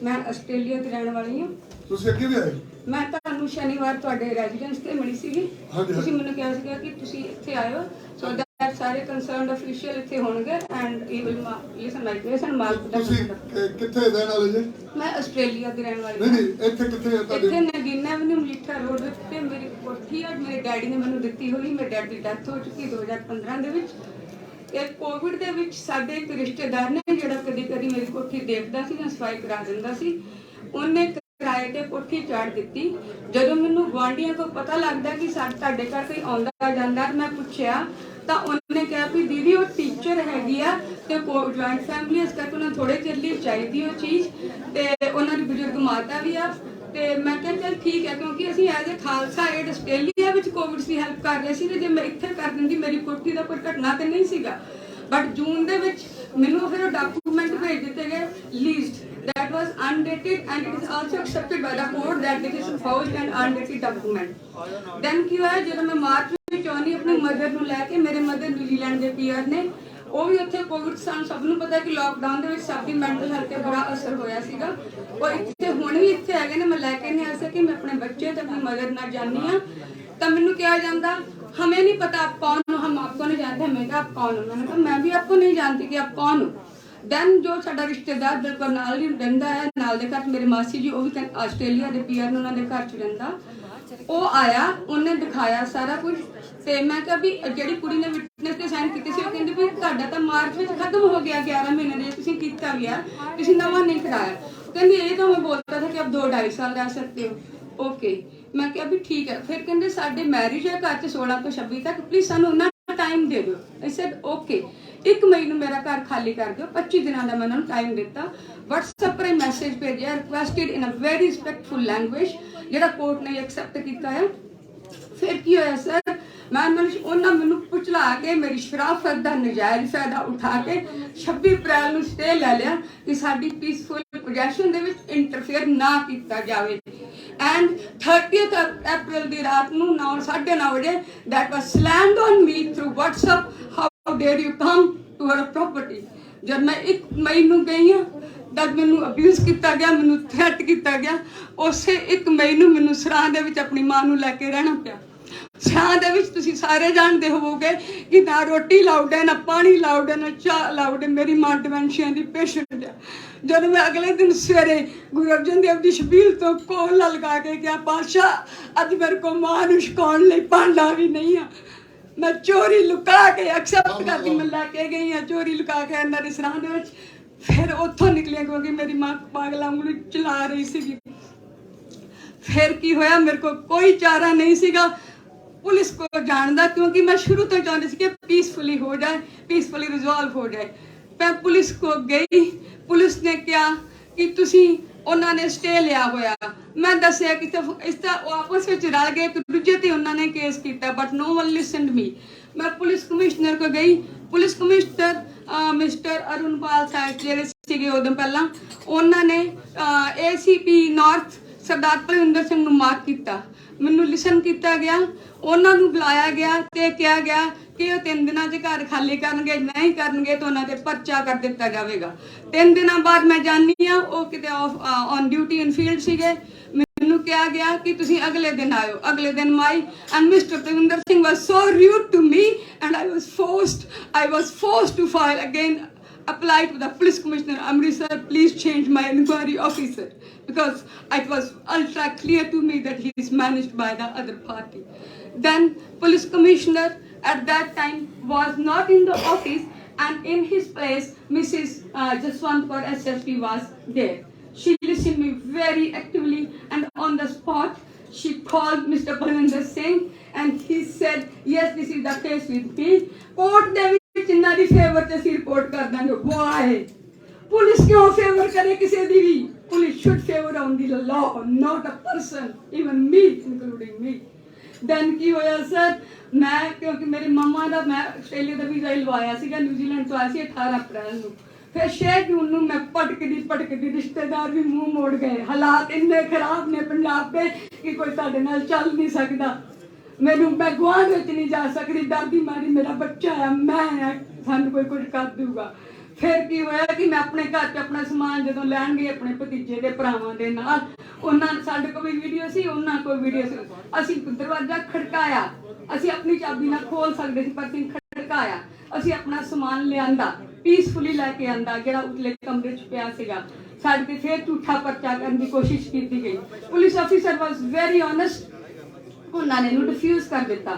ਮੈਂ ਆਸਟ੍ਰੇਲੀਆ ਦੀ ਰਹਿਣ ਵਾਲੀ ਹਾਂ। ਤੁਸੀਂ ਅੱਗੇ ਵੀ ਆਏ? ਮੈਂ ਤੁਹਾਨੂੰ ਸ਼ਨੀਵਾਰ ਤੁਹਾਡੇ ਰੈਜ਼ੀਡੈਂਸ ਤੇ ਮਿਲੀ ਸੀਗੀ। ਤੁਸੀਂ ਮੈਨੂੰ ਕਿਹਾ ਸੀਗਾ ਕਿ ਤੁਸੀਂ ਇੱਥੇ ਆਇਓ ਸੋ ਦੈਟ ਸਾਰੇ ਕੰਸਰਨਡ ਅਫੀਸ਼ੀਅਲ ਇੱਥੇ ਹੋਣਗੇ and he will listen my case and mark ਦਾ। ਤੁਸੀਂ ਕਿੱਥੇ ਰਹਿਣ ਵਾਲੇ ਜੀ? ਮੈਂ ਆਸਟ੍ਰੇਲੀਆ ਦੀ ਰਹਿਣ ਵਾਲੀ ਨਹੀਂ ਇੱਥੇ ਕਿੱਥੇ ਹੈ ਤੁਹਾਡੇ? ਇੱਥੇ ਨਗੀਨਾ ਐਵਨਿਊ ਮਲੀਠਾ ਰੋਡ ਤੇ ਮੇਰੀ ਕੋਠੀ ਆ, ਮੇਰੇ ਡੈਡੀ ਨੇ ਮੈਨੂੰ ਦਿੱਤੀ ਹੋਈ। ਮੇਰੇ ਡੈਡ ਦੀ ਡੈਥ ਹੋ ਚੁੱਕੀ 2015 ਦੇ ਵਿੱਚ। ਤੇ ਕੋਵਿਡ ਦੇ ਵਿੱਚ ਸਾਡੇ ਇੱਕ ਰਿਸ਼ਤੇਦਾਰ ਨੇ ਜਿਹੜਾ ਕਦੀ ਕਦੀ ਮੇਰੀ ਕੋਠੀ ਦੇਖਦਾ ਸੀ ਜਾਂ ਸਫਾਈ ਕਰਾ ਦਿੰਦਾ ਸੀ, ਉਹਨੇ ਕਿਰਾਏ ਤੇ ਕੋਠੀ ਚਾੜ ਦਿੱਤੀ। ਜਦੋਂ ਮੈਨੂੰ ਗੁਆਂਢੀਆਂ ਤੋਂ ਪਤਾ ਲੱਗਦਾ ਕਿ ਤੁਹਾਡੇ ਘਰ ਕੋਈ ਆਉਂਦਾ ਜਾਂਦਾ, ਮੈਂ ਪੁੱਛਿਆ ਤਾਂ ਉਹਨੇ ਕਿਹਾ ਵੀ ਦੀਦੀ ਉਹ ਟੀਚਰ ਹੈਗੀ ਆ ਤੇ ਜੁਆਇੰਟ ਫੈਮਿਲੀ ਇਸ ਕਰਕੇ ਉਹਨਾਂ ਥੋੜੇ ਚਿਰ ਲਈ ਚਾਹੀਦੀ ਉਹ ਚੀਜ਼, ਤੇ ਉਹਨਾਂ ਦੀ ਬਜ਼ੁਰਗ ਮਾਤਾ ਵੀ ਆ। ਤੇ ਮੈਂ ਕਿਹਾ ਚਲ ਠੀਕ ਹੈ, ਕਿਉਂਕਿ ਅਸੀਂ as a Khalsa aid Australia ਵਿੱਚ ਕੋਵਿਡ ਦੀ ਹੈਲਪ ਕਰ ਰਹੇ ਸੀ, ਤੇ ਜੇ ਮੈਂ ਇੱਥੇ ਕਰ ਦਿੰਦੀ ਮੇਰੀ ਕੋਠੀ ਦਾ ਕੋਈ ਘਟਨਾ ਤੇ ਨਹੀਂ ਸੀਗਾ। ਬਟ ਜੂਨ ਦੇ ਵਿੱਚ ਮੈਨੂੰ ਫਿਰ ਉਹ ਡਾਕੂਮੈਂਟ ਭੇਜ ਦਿੱਤੇ ਗਏ ਲੀਜ਼ਡ that was undated and it is also accepted by the court that it is a forged and undated document. Then ਕੀ ਹੋਇਆ, ਜਦੋਂ ਮੈਂ ਮਾਰਚ ਵਿੱਚ ਆਉਣੀ ਆਪਣੀ ਮਦਰ ਨੂੰ ਲੈ ਕੇ, ਮੇਰੇ ਮਦਰ ਨਿਊਜ਼ੀਲੈਂਡ ਦੇ ਪੀਆਰ ਨੇ, ਉਹ ਵੀ ਉੱਥੇ ਕੋਵਿਡ ਸਾਨੂੰ ਸਭ ਨੂੰ ਪਤਾ ਕਿ ਲਾਕਡਾਊਨ ਦੇ ਵਿੱਚ ਸਭ ਦੀ ਮੈਂਟਲ ਹੈਲਥ ਤੇ ਬੜਾ ਅਸਰ ਹੋਇਆ ਸੀਗਾ। ਉਹ ਇੱਥੇ ਹੁਣ ਵੀ ਇੱਥੇ ਹੈਗੇ ਨੇ, ਮੈਂ ਲੈ ਕੇ ਨਹੀਂ ਆ ਸਕੀ। ਮੈਂ ਆਪਣੇ ਬੱਚੇ ਤੇ ਆਪਣੀ ਮਦਰ ਨਾਲ ਜਾਣੀ ਆ ਤਾਂ ਮੈਨੂੰ ਕਿਹਾ ਜਾਂਦਾ हमें नहीं पता आप कौन हो, हम आपको नहीं जानते। हमें कहा आप कौन हो? मैंने कहा मैं भी आपको नहीं जानती कि आप कौन हो। ਦੈਨ ਜੋ ਸਾਡਾ ਰਿਸ਼ਤੇਦਾਰ ਬਿਲਕੁਲ ਨਾਲ ਹੀ ਰਹਿੰਦਾ ਹੈ, ਨਾਲ ਦੇ ਘਰ ਮੇਰੇ ਮਾਸੀ ਜੀ, ਉਹ ਵੀ ਆਸਟ੍ਰੇਲੀਆ ਦੇ ਪੀਆਰ ਨੇ, ਉਹਨਾਂ ਦੇ ਘਰ 'ਚ ਰਹਿੰਦਾ, ਉਹ ਆਇਆ, ਉਹਨੇ ਦਿਖਾਇਆ ਸਾਰਾ ਕੁਝ। ਤੇ ਮੈਂ ਕਿਹਾ ਵੀ ਜਿਹੜੀ ਕੁੜੀ ਨੇ ਵਿਟਨੈਸ ਤੇ ਸਾਈਨ ਕੀਤੇ ਸੀ, ਉਹ ਕਹਿੰਦੀ ਵੀ ਤੁਹਾਡਾ ਤਾਂ ਮਾਰਚ ਵਿੱਚ ਖਤਮ ਹੋ ਗਿਆ 11 ਮਹੀਨੇ ਦੇ, ਤੁਸੀਂ ਕੀਤਾ ਗਿਆ, ਤੁਸੀਂ ਨਵਾਂ ਨਹੀਂ ਕਰਾਇਆ। ਉਹ ਕਹਿੰਦੀ ਇਹ ਤਾਂ ਮੈਂ ਬੋਲਤਾ था कि आप 2-2.5 साल रह सकते हो। ओके, मैं क्या भी ठीक है। फिर कहते साढ़े मैरिज है घर 16 ਤੋਂ 26 तक, प्लीज सानू उन्ना टाइम दे दो। आई सेड ओके, 1 मई ਨੂੰ ਮੇਰਾ ਘਰ ਖਾਲੀ ਕਰ ਦਿਓ। 25 ਦਿਨਾਂ ਦਾ ਮੈਂ ਉਹਨਾਂ ਨੂੰ ਟਾਈਮ ਦਿੱਤਾ। WhatsApp 'ਤੇ ਮੈਸੇਜ ਭੇਜਿਆ, requested in a very respectful language, ਜਿਹੜਾ ਕੋਰਟ ਨੇ ਐਕਸੈਪਟ ਕੀਤਾ ਹੈ। ਫਿਰ ਕੀ ਹੋਇਆ ਸਰ, ਮੈਂ ਉਹਨਾਂ ਮੈਨੂੰ ਪੁਚਲਾ ਕੇ ਮੇਰੀ ਸ਼ਰਾਫਤ ਦਾ ਨਜਾਇਜ਼ ਫਾਇਦਾ ਉਠਾ ਕੇ 26 ਅਪ੍ਰੈਲ ਨੂੰ ਸਟੇ ਲੈ ਲਿਆ ਕਿ ਸਾਡੀ ਪੀਸਫੁਲ ਪੋਜੈਸ਼ਨ ਦੇ ਵਿੱਚ ਇੰਟਰਫੇਅਰ ਨਾ ਕੀਤਾ ਜਾਵੇ। ਐਂਡ 30th ਅਪ੍ਰੈਲ ਦੀ ਰਾਤ ਨੂੰ 9:30 ਵਜੇ that was slammed on me through WhatsApp, how dare you come to our property। ਜਦ ਮੈਂ 1 ਮਈ ਨੂੰ ਗਈ ਹਾਂ ਤਦ ਮੈਨੂੰ ਅਬਿਊਜ਼ ਕੀਤਾ ਗਿਆ, ਮੈਨੂੰ ਥ੍ਰੈਟ ਕੀਤਾ ਗਿਆ। ਉਸੇ 1 ਮਈ ਨੂੰ ਮੈਨੂੰ ਸਰਾਂ ਦੇ ਵਿੱਚ ਆਪਣੀ ਮਾਂ ਨੂੰ ਲੈ ਕੇ ਰਹਿਣਾ ਪਿਆ। ਸਰਾਂ ਦੇ ਵਿੱਚ ਤੁਸੀਂ ਸਾਰੇ ਜਾਣਦੇ ਹੋਵੋਗੇ ਕਿ ਨਾ ਰੋਟੀ ਲਾਊਡ ਹੈ, ਨਾ ਪਾਣੀ ਲਾਊਡ ਹੈ, ਨਾ ਚਾਹ ਲਾਊਡ ਹੈ। ਮੇਰੀ ਮਾਂ ਡਿਮੈਂਸ਼ੀਆ ਦੀ ਪੇਸ਼ੈਂਟ ਹੈ। ਜਦੋਂ ਮੈਂ ਅਗਲੇ ਦਿਨ ਸਵੇਰੇ ਗੁਰੂ ਅਰਜਨ ਦੇਵ ਦੀ ਸ਼ਬੀਲ ਤੋਂ ਕੋਲ ਲਗਾ ਕੇ ਕਿਹਾ, ਪਾਤਸ਼ਾਹ ਅੱਜ ਮੇਰੇ ਕੋਲ ਮਾਂ ਨੂੰ ਛਕਾਉਣ ਲਈ ਭਾਂਡਾ ਵੀ ਨਹੀਂ ਆ। ਮੈਂ ਚੋਰੀ ਲੁਕਾ ਕੇ ਐਕਸੈਪਟ ਕਰਦੀ, ਮੈਂ ਲੈ ਕੇ ਗਈ ਹਾਂ ਚੋਰੀ ਲੁਕਾ ਕੇ ਇਹਨਾਂ ਦੇ ਸਰਾਂ ਦੇ ਵਿੱਚ। ਫਿਰ ਉੱਥੋਂ ਨਿਕਲਿਆ ਕਿਉਂਕਿ ਮੇਰੀ ਮਾਂ ਪਾਗਲਾਂ ਵਾਂਗੂ ਚਲਾ ਰਹੀ ਸੀਗੀ। ਫਿਰ ਕੀ ਹੋਇਆ, ਮੇਰੇ ਕੋਲ ਕੋਈ ਚਾਰਾ ਨਹੀਂ ਸੀਗਾ ਪੁਲਿਸ को जानदा, क्योंकि मैं शुरू तो चाहती थी कि पीसफुली हो जाए, पीसफुली रिजॉल्व हो जाए। मैं पुलिस को गई, पुलिस ने क्या कि तुसी उन्होंने स्टे लिया होया। मैं दसिया कि इसका आपस में रल गए, एक दूजे ते उन्होंने केस किया, बट नो वन लिसनड मी। मैं पुलिस कमिश्नर को गई, पुलिस कमिश्नर मिस्टर अरुणपाल साहब ਜਿਹੜੇ ਸੀਗੇ ਉਦੋਂ ਪਹਿਲਾਂ, ਉਹਨਾਂ ਨੇ ACP ਨਾਰਥ ਸਰਦਾਰ ਪਰਵਿੰਦਰ ਸਿੰਘ ਨੂੰ ਮਾਰਕ ਕੀਤਾ। ਮੈਨੂੰ ਲਿਸਨ ਕੀਤਾ ਗਿਆ, ਉਹਨਾਂ ਨੂੰ ਬੁਲਾਇਆ ਗਿਆ ਤੇ ਕਿਹਾ ਗਿਆ ਕਿ ਉਹ 3 ਦਿਨਾਂ 'ਚ ਘਰ ਖਾਲੀ ਕਰਨਗੇ, ਨਹੀਂ ਕਰਨਗੇ ਤਾਂ ਉਹਨਾਂ ਤੇ ਪਰਚਾ ਕਰ ਦਿੱਤਾ ਜਾਵੇਗਾ। 3 ਦਿਨਾਂ ਬਾਅਦ ਮੈਂ ਜਾਣੀ ਆ, ਉਹ ਕਿਤੇ ਔਨ ਡਿਊਟੀ ਇਨ ਫੀਲਡ ਸੀਗੇ। ਮੈਨੂੰ ਕਿਹਾ ਗਿਆ ਕਿ ਤੁਸੀਂ ਅਗਲੇ ਦਿਨ ਆਇਓ। ਅਗਲੇ ਦਿਨ my and mister Parvinder Singh was so rude to me and I was forced to file again, apply to the police commissioner Amritsar, please change my inquiry officer, because it was ultra clear to me that he is managed by the other party. Then police commissioner at that time was not in the office, and in his place Mrs. Jaswant Kaur SSP was there. She listened me very actively, and on the spot she called Mr. Parvinder Singh and he said, yes, this is the case with me. Court de Jinnah the favour ते सी report कर देंगे। Y police क्यों favour करे किसी दी भी? Police should favor on the law, not a person, even me, including me. Then की होया sir, मैं क्योंकि मेरी मम्मा दा मैं आस्ट्रेलिया दा वीज़ा लवाया सीगा, न्यूजीलैंड तो आया सी 18 अप्रैल ਨੂੰ। फिर 6 जून ਨੂੰ मैं ਭਟਕਦੀ रिश्तेदार भी मुंह मोड़ गए। हालात इन्ने खराब ने पंजाब के कि कोई साडे नाल चल नहीं सकता। मैं गुआंढ विच नहीं जा सकती, डर दी मारी मेरा बच्चा है, मैं सानू कोई कुछ कर दूगा। फिर की होया कि मैं अपने घर च अपना समान जदों लैण गई अपने भतीजे दे भरावां दे नाल, उन्हां साडे कोल भी वीडियो सी, उन्हां कोल वीडियो सी। असीं दरवाजा खड़काया, असीं अपनी चाबी नाल खोल सकदे सी पर असीं खड़काया, असीं अपना समान लिआंदा, पीसफुली लैके आंदा जिहड़ा उतले कमरे च पिया सीगा। साडे ते फिर झूठा परचा करन दी कोशिश कीती गई। Police officer was very honest, उन्होंने डिफ्यूज कर दिता।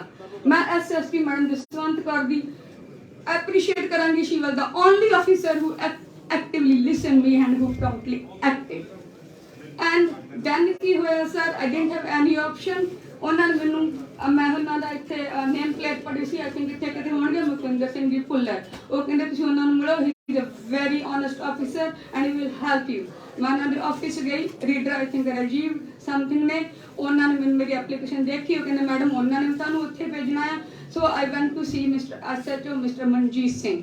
मैं SSP मैडम जसवंत कौर दी appreciate करूंगी, she was the only officer who actively listened me and who promptly acted. And then की होया sir, I didn't have any option। उन्होंने मैनू मैं उन्हों का इतने नेम प्लेट पढ़ी सी, आई थिंक इतने कितने होंगे मुखविंदर सिंह जी भुल्लर, वो कहते तुसीं उन्होंने मिलो, he is a very honest officer and he will help you. मैं उन्होंने ऑफिस गई, reader I think Rajiv something ने, उन्होंने मैंने मेरी एप्लीकेशन देखी, वो कहते मैडम उन्होंने तुहानू उत्थे भेजना है। So I went to see mister SHO mister Manjeet Singh.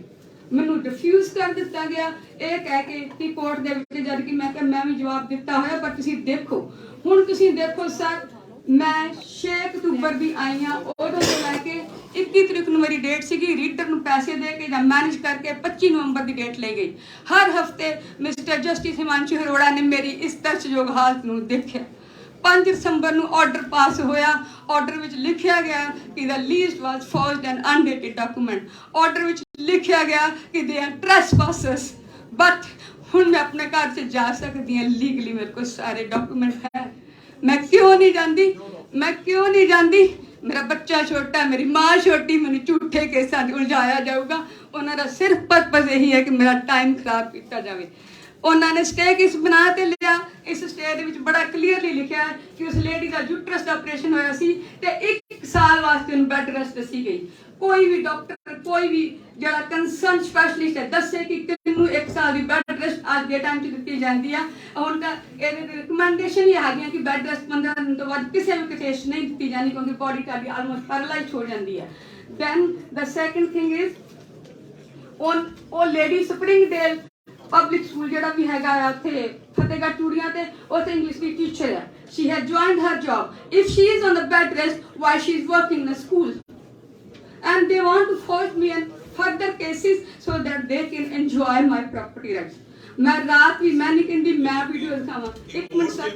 मैनू डिफ्यूज कर दिता गया ये कह के कि कोर्ट दे विच, जद कि मैं भी जवाब दिता होया, पर तुसीं देखो हुण तुसीं देखो सर, मैं 6 अक्तूबर भी आई हाँ, उदों तो लैके 21 तरीक नूं मेरी डेट सीगी, रीडर नूं पैसे दे के मैनेज करके 25 नवंबर की डेट ले गई। हर हफ्ते मिस्टर जस्टिस हिमांशु अरोड़ा ने मेरी इस तरसयोग हालत नूं देखिया। 5 दिसंबर नूं ऑर्डर पास होया, ऑर्डर विच लिखिया गया कि the least was forged and undated document. Order which लिखिया गया कि दे आर ट्रेसपासर्स, बट हुण मैं अपने घर से जा सकती हाँ लीगली, मेरे को सारे डॉक्यूमेंट है। मैं क्यों नहीं जाती? मेरा बच्चा छोटा है, मेरी माँ छोटी, मैंने झूठे केसां उलझाया जाऊगा। उन्होंने सिर्फ पर्पज यही है कि मेरा टाइम खराब किया जाए। उन्होंने स्टे किस बना ते लिया, इस स्टे दे विच बड़ा क्लीयरली लिखा है कि उस लेडी का यूट्रस दा ऑपरेशन होया सी ते 1 साल वास्ते उन्हें बेड रेस्ट दसी गई। कोई भी डॉक्टर, कोई भी जड़ा कंसर्न स्पैशलिस्ट है दसे कि तेनू 1 साल की बेड रेस्ट आज के टाइम दी जाती है। हुण तां रिकमेंडेशन ही आ गई कि बेड रेस्ट 15 दिन तो बाद किसी भी केस नहीं दी जानी, क्योंकि बॉडी ताड़ी ऑलमोस्ट पैरालाइज हो जाती है। Then the second thing is on o lady Springdale public school जिहड़ा भी हैगा आ उत्थे फतेहगढ़ चूड़ियां ते उत्थे इंग्लिश की टीचर है। She has joined her job. If she is on the bed rest, why she is working in a school? And they want to force me in further cases so that they can enjoy my property rights. मैं रात भी मैं नहीं कहती, मैं video दिखावां। एक minute sir,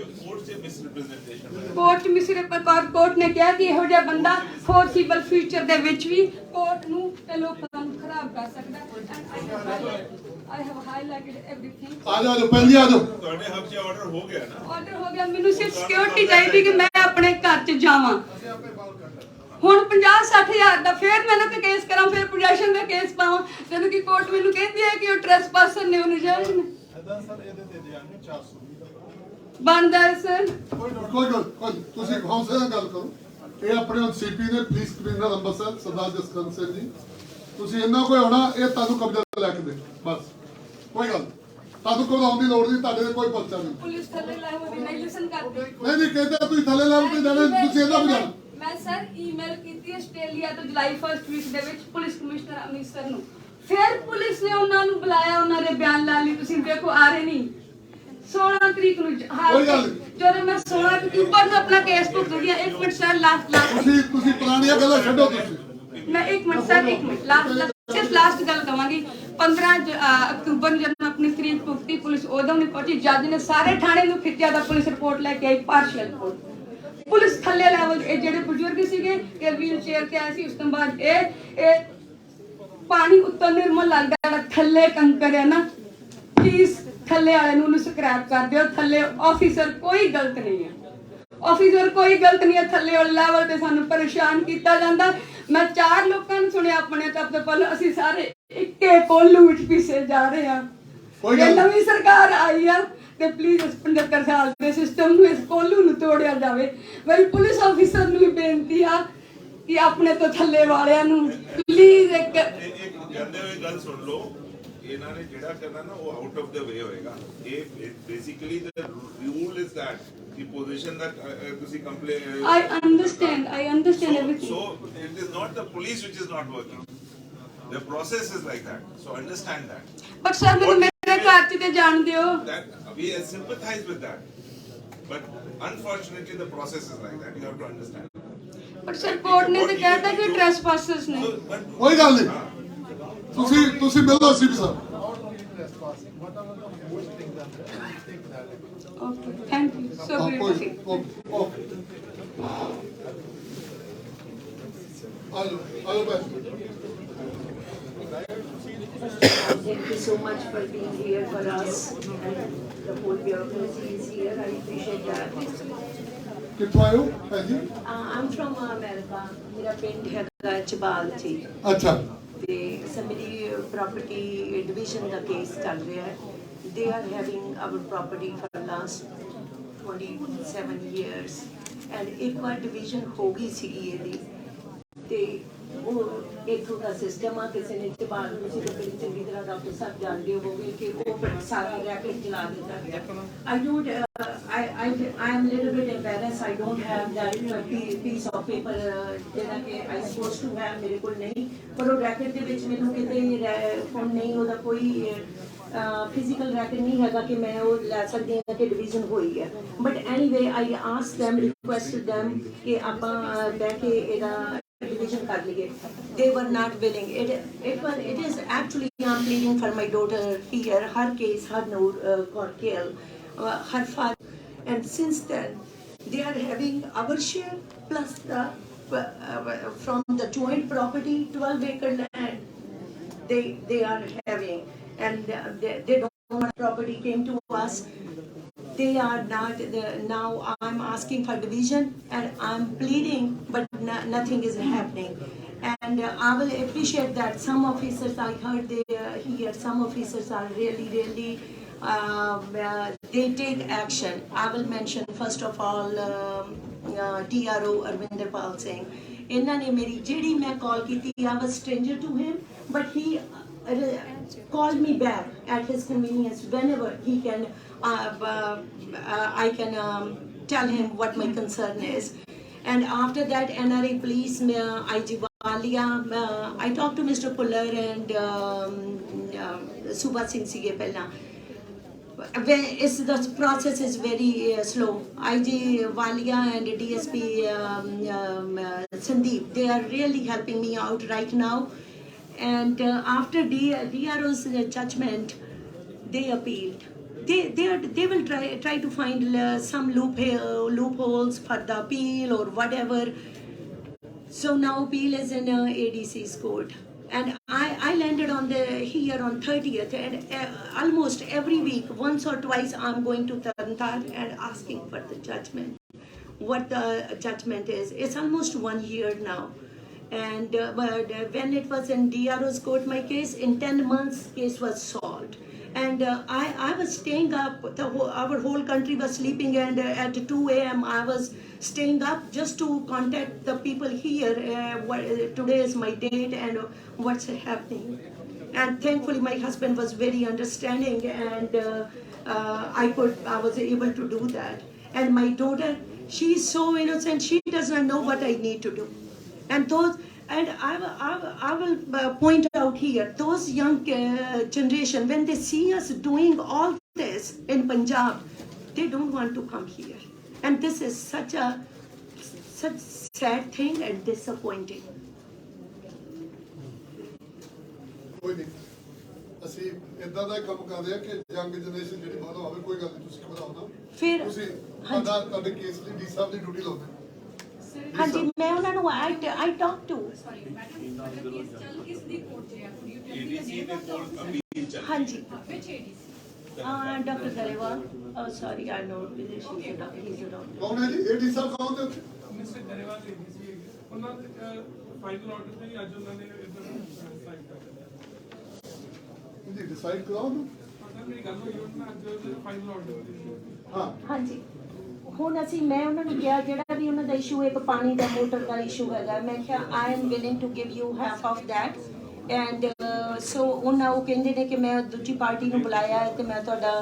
court ने कहा कि इहो जिहा बंदा फोर्सिबल फ्यूचर दे विच भी कोर्ट नूं ते लोकां नूं खराब कर सकदा है। I have highlighted everything. आ जाओ पहले आ जाओ। ਤੁਹਾਡੇ ਹੱਥ 'ਚ ਆਰਡਰ ਹੋ ਗਿਆ ਨਾ? ऑर्डर हो गया, मैनूं सिर्फ सिक्योरिटी चाहिए कि मैं अपने घर च जावां। ਹੁਣ 50-60 ਹਜ਼ਾਰ ਦਾ ਫਿਰ ਮੈਂ ਤੇ ਕੇਸ ਕਰਾਂ, ਫਿਰ ਪੋਜੈਸ਼ਨ ਦਾ ਕੇਸ ਪਾਵਾਂ, ਜਦੋਂ ਕਿ ਕੋਰਟ ਮੈਨੂੰ ਕਹਿੰਦੀ ਹੈ ਕਿ ਉਹ ਟ੍ਰੈਸਪਾਸਰ ਨੇ, ਉਹ ਨਜਾਇਜ਼ ਨੇ। ਇਦਾਂ ਸਰ ਇਹਦੇ ਤੇ ਦੇਾਂਗੇ 400 ਬਣਦਾ ਹੈ ਸਰ। ਕੋਈ ਤੁਸੀਂ ਹੌਸਲੇ ਨਾਲ ਗੱਲ ਕਰੋ। ਇਹ ਆਪਣੇ CP ਨੇ ਪੁਲਿਸ ਕਮਿਸ਼ਨਰ ਅੰਮ੍ਰਿਤਸਰ ਸਰਦਾਰ ਜਸਕਰਨ ਸਿੰਘ ਜੀ, ਤੁਸੀਂ ਇਹਨਾਂ ਕੋਈ ਆਉਣਾ, ਇਹ ਤੁਹਾਨੂੰ ਕਬਜ਼ਾ ਲੈ ਕੇ ਦੇ, ਬਸ ਕੋਈ ਗੱਲ ਤੁਹਾਨੂੰ ਘਬਰਾਉਣ ਦੀ ਲੋੜ ਨਹੀਂ, ਤੁਹਾਡੇ ਤੇ ਕੋਈ ਪਰਚਾ ਨਹੀਂ। ਪੁਲਿਸ ਥੱਲੇ ਲਾਇਆ ਹੋਵੇ ਨਹੀਂ ਲਿਸਨ ਕਰਦੀ। ਨਹੀਂ ਕਹਿੰਦੇ ਤੁਸੀਂ ਥੱਲੇ ਲਾਉਣ ਤੇ ਜਾਣਾ, ਤੁਸੀਂ ਇਹਨਾਂ ਨੂੰ ਜਾਣਾ। ਮੈਂ ਸਰ ਈਮੇਲ ਕੀਤੀ ਆਸਟ੍ਰੇਲੀਆ ਤੋਂ ਜੁਲਾਈ 1 ਵੀਕ ਦੇ ਵਿੱਚ ਪੁਲਿਸ ਕਮਿਸ਼ਨਰ ਅੰਮ੍ਰਿਤਸਰ ਨੂੰ, ਫਿਰ ਪੁਲਿਸ ਨੇ ਉਹਨਾਂ ਨੂੰ ਬੁਲਾਇਆ, ਉਹਨਾਂ ਦੇ ਬਿਆਨ ਲੈ ਲਈ। ਤੁਸੀਂ ਦੇਖੋ ਆ ਰਹੇ ਨਹੀਂ 16 ਤਰੀਕ ਨੂੰ ਜਦੋਂ ਮੈਂ 16 ਅਕਤੂਬਰ ਨੂੰ ਆਪਣਾ ਕੇਸ ਭੁਗਤਦੀ ਹਾਂ। 1 ਮਿੰਟ ਸਰ, ਲਾਸਟ ਤੁਸੀਂ ਪੁਰਾਣੀਆਂ ਗੱਲਾਂ ਛੱਡੋ। ਤੁਸੀਂ ਮੈਂ 1 ਮਿੰਟ ਸਰ, 1 ਮਿੰਟ ਲਾਸਟ ਗੱਲ ਕਵਾਂਗੀ। 15 ਅਕਤੂਬਰ ਨੂੰ ਜਦੋਂ ਮੈਂ ਆਪਣੀ ਤਰੀਕ ਭੁਗਤੀ, ਪੁਲਿਸ ਉਦੋਂ ਨਹੀਂ ਪਹੁੰਚੀ। ਜੱਜ ਨੇ ਸਾਰੇ ਥਾਣੇ ਨੂੰ ਖਿੱਚਿਆ ਤਾਂ ਪੁਲਿਸ ਰਿਪੋਰਟ ਲੈ ਕੇ ਆਈ, ਪਾਰਸ਼ਲ ਰਿਪੋਰਟ। पुलिस थले लैवल जेडे बुजुर्ग सीगे कि व्हील चेयर ते आए सी, उस तो बाद ए पानी उत्तों निर्मल लगदा, जेड़ा थले कंकर है ना, प्लीज थले वाले नूं स्क्रैप कर दिओ। थले ऑफिसर कोई गलत नहीं है, ऑफिसर कोई गलत नहीं है। थले वाले लैवल ते सानू परेशान किया जाता। मैं 4 लोगों ने सुनिया अपने तब तो पहले, असीं सारे इक्के कोलू विच पिसे जा रहे हैं। ये नवीं सरकार आई है ਤੇ ਪਲੀਜ਼ ਇਸ 75 ਸਾਲ ਦੇ ਸਿਸਟਮ ਨੂੰ, ਇਸ ਕੋਲੂ ਨੂੰ ਤੋੜਿਆ ਜਾਵੇ। ਮੇਰੀ ਪੁਲਿਸ ਆਫੀਸਰ ਨੂੰ ਵੀ ਬੇਨਤੀ ਆ ਕਿ ਆਪਣੇ ਤੋਂ ਥੱਲੇ ਵਾਲਿਆਂ ਨੂੰ ਪਲੀਜ਼ ਇੱਕ ਕਹਿੰਦੇ ਹੋਏ ਗੱਲ ਸੁਣ ਲਓ। ਇਹਨਾਂ ਨੇ ਜਿਹੜਾ ਕਰਨਾ ਨਾ ਉਹ ਆਊਟ ਆਫ ਦ ਵੇ ਹੋਏਗਾ। ਇਹ basically the rule is that ਕਿ ਪੋਜੀਸ਼ਨ ਦਾ ਤੁਸੀਂ complain. I understand everything. So it is not the police which is not working. The process is like that. So understand that. ਪਰ sir ਮੈਨੂੰ ਮੇਰੇ ਘਰ 'ਚ ਤੇ ਜਾਣ ਦਿਓ. That we sympathize with that. But unfortunately the process is like that. You have to understand. ਪਰ sir court ਨੇ ਤੇ ਕਹਿਤਾ ਕਿ ਟ੍ਰੈਸਪਾਸਰਸ ਨੇ. ਕੋਈ ਗੱਲ ਨਹੀਂ, ਤੁਸੀਂ ਮਿਲੋ ਸੀ ਸਾਹਿਬ. Okay, thank you. So beautiful. Thank you so much for being here for us, and the whole bureaucracy is here. I appreciate that. ਕਿੱਥੋਂ ਆਏ ਹੋ ਭੈਣ ਜੀ? I'm from America. ਮੇਰਾ ਪਿੰਡ ਹੈਗਾ ਚਬਾਲ ਜੀ. ਅੱਛਾ. ਤੇ somebody property division ਦਾ ਕੇਸ ਚੱਲ ਰਿਹਾ ਹੈ. They are having our property for last 27 years, and ਇੱਕ ਵਾਰ division ਹੋ ਗਈ ਸੀਗੀ ਇਹਦੀ ਤੇ ਉਹ ਇੱਥੋਂ ਦਾ ਸਿਸਟਮ ਆ ਕਿਸੇ ਨੇ ਚਬਾਲ ਤੁਸੀਂ ਤਾਂ ਬੜੀ ਚੰਗੀ ਤਰ੍ਹਾਂ ਡਾਕਟਰ ਸਾਹਿਬ ਜਾਣਦੇ ਹੋਵੋਗੇ ਕਿ ਉਹ ਸਾਰਾ ਰੈਕਟ ਚਲਾ ਦਿੰਦਾ. I am a little bit embarrassed. I don't have that piece of paper ਜਿਹੜਾ ਕਿ I supposed to have ਮੇਰੇ ਕੋਲ ਨਹੀਂ, ਪਰ ਉਹ ਰੈਕਟ ਦੇ ਵਿੱਚ ਮੈਨੂੰ ਕਿਤੇ ਫੋਨ ਨਹੀਂ, ਉਹਦਾ ਕੋਈ ਫਿਜ਼ੀਕਲ ਰੈਕਟ ਨਹੀਂ ਹੈਗਾ ਕਿ ਮੈਂ ਉਹ ਲੈ ਸਕਦੀ ਹਾਂ ਕਿ ਡਿਵੀਜ਼ਨ ਹੋਈ ਹੈ. But anyway I ask them, requested them ਕਿ ਆਪਾਂ ਬਹਿ ਕੇ ਇਹਦਾ division ਕਰ ਲਈਏ. They were not willing. It is actually I'm pleading for my daughter here. Her case, her got killed, her father, and since then they are having our share plus the from the joint property 12-acre land they are having, and they don't want property came to us. They are not now I'm asking for division and I'm pleading, but nothing is happening. And I will appreciate that some officers, I heard here some officers are really they take action. I will mention first of all DRO Arvinder Pal Singh. ਇਹਨਾਂ ਨੇ ਮੇਰੀ ਜਿਹੜੀ ਮੈਂ ਕਾਲ ਕੀਤੀ, I was stranger to him, but he called me back at his convenience whenever he can. I can tell him what my concern is. And after that, NRA police, IG Walia, I talked to Mr. Puller and Subha Singh Sige Pehla. The process is very slow. IG Walia and DSP Sandeep, they are really helping me out right now. And after DRO's judgment, they appealed. They will try to find some loopholes for the appeal or whatever. So now appeal is in ADC's court, and I landed on here on 30th, and almost every week, once or twice, I'm going to Tarantar and asking for the judgment. What the judgment is? It's almost 1 year now. And but when it was in DRO's court, my case in 10 months, case was solved. And I was staying up. Our whole country was sleeping, and at 2 a.m. I was staying up just to contact the people here. Today is my date, and what's happening. And thankfully, my husband was very understanding, and I was able to do that. And my daughter, she's so innocent. She does not know what I need to do. And I will point out here, those young generation, when they see us doing all this in Punjab, they don't want to come here. And this is such sad thing and disappointing. ਕੋਈ ਨਹੀਂ, ਅਸੀਂ ਇਦਾਂ ਦਾ ਕੰਮ ਕਰਦੇ ਆ ਕਿ young generation ਜਿਹੜੀ ਬਾਹਰੋਂ ਆਵੇ, ਕੋਈ ਗੱਲ ਨਹੀਂ, ਤੁਸੀਂ ਘਬਰਾਓ ਨਾ. ਫਿਰ ਤੁਸੀਂ ਤੁਹਾਡੇ ਕੇਸ ਲਈ ਡੀ ਸਾਹਿਬ ਦੀ ਡਿਊਟੀ ਲਾਉਂਦੇ. ਹਾਂਜੀ, ਮੈਂ ਉਹਨਾਂ ਨੂੰ I talk to. ਹਾਂਜੀ, doctor Grewal. Sorry, I know he's a doctor. ਕੌਣ ਹੈ ਜੀ ਏਡੀ ਸਾਹਿਬ? ਕੌਣ ਤੇ ਉੱਥੇ? ਮਿਸਟਰ ਗਰੇਵਾਲ ਸੀ ਉਹਨਾਂ ਦੇ ਫਾਈਨਲ ਆਰਡਰ ਤੇ ਅੱਜ ਉਹਨਾਂ ਨੇ ਸਾਈਨ ਕਰ ਦਿੱਤਾ ਜੀ। ਡਿਸਾਈਡ ਕਰਾਓ ਨਾ, ਮੇਰੀ ਗੱਲ ਹੋਈ ਉਹਨਾਂ ਅੱਜ ਫਾਈਨਲ ਆਰਡਰ। ਹਾਂ ਹਾਂਜੀ, ਹੁਣ ਅਸੀਂ ਮੈਂ ਉਹਨਾਂ ਨੂੰ ਕਿਹਾ ਜਿਹੜਾ ਵੀ ਉਹਨਾਂ ਦਾ ਇਸ਼ੂ ਇੱਕ ਪਾਣੀ ਦਾ ਮੋਟਰ ਦਾ ਇਸ਼ੂ ਹੈਗਾ, ਮੈਂ ਕਿਹਾ I am willing to give you half of that. And so ਉਹਨਾਂ ਉਹ ਕਹਿੰਦੇ ਨੇ ਕਿ ਮੈਂ ਦੂਜੀ ਪਾਰਟੀ ਨੂੰ ਬੁਲਾਇਆ ਹੈ ਤੇ ਮੈਂ ਤੁਹਾਡਾ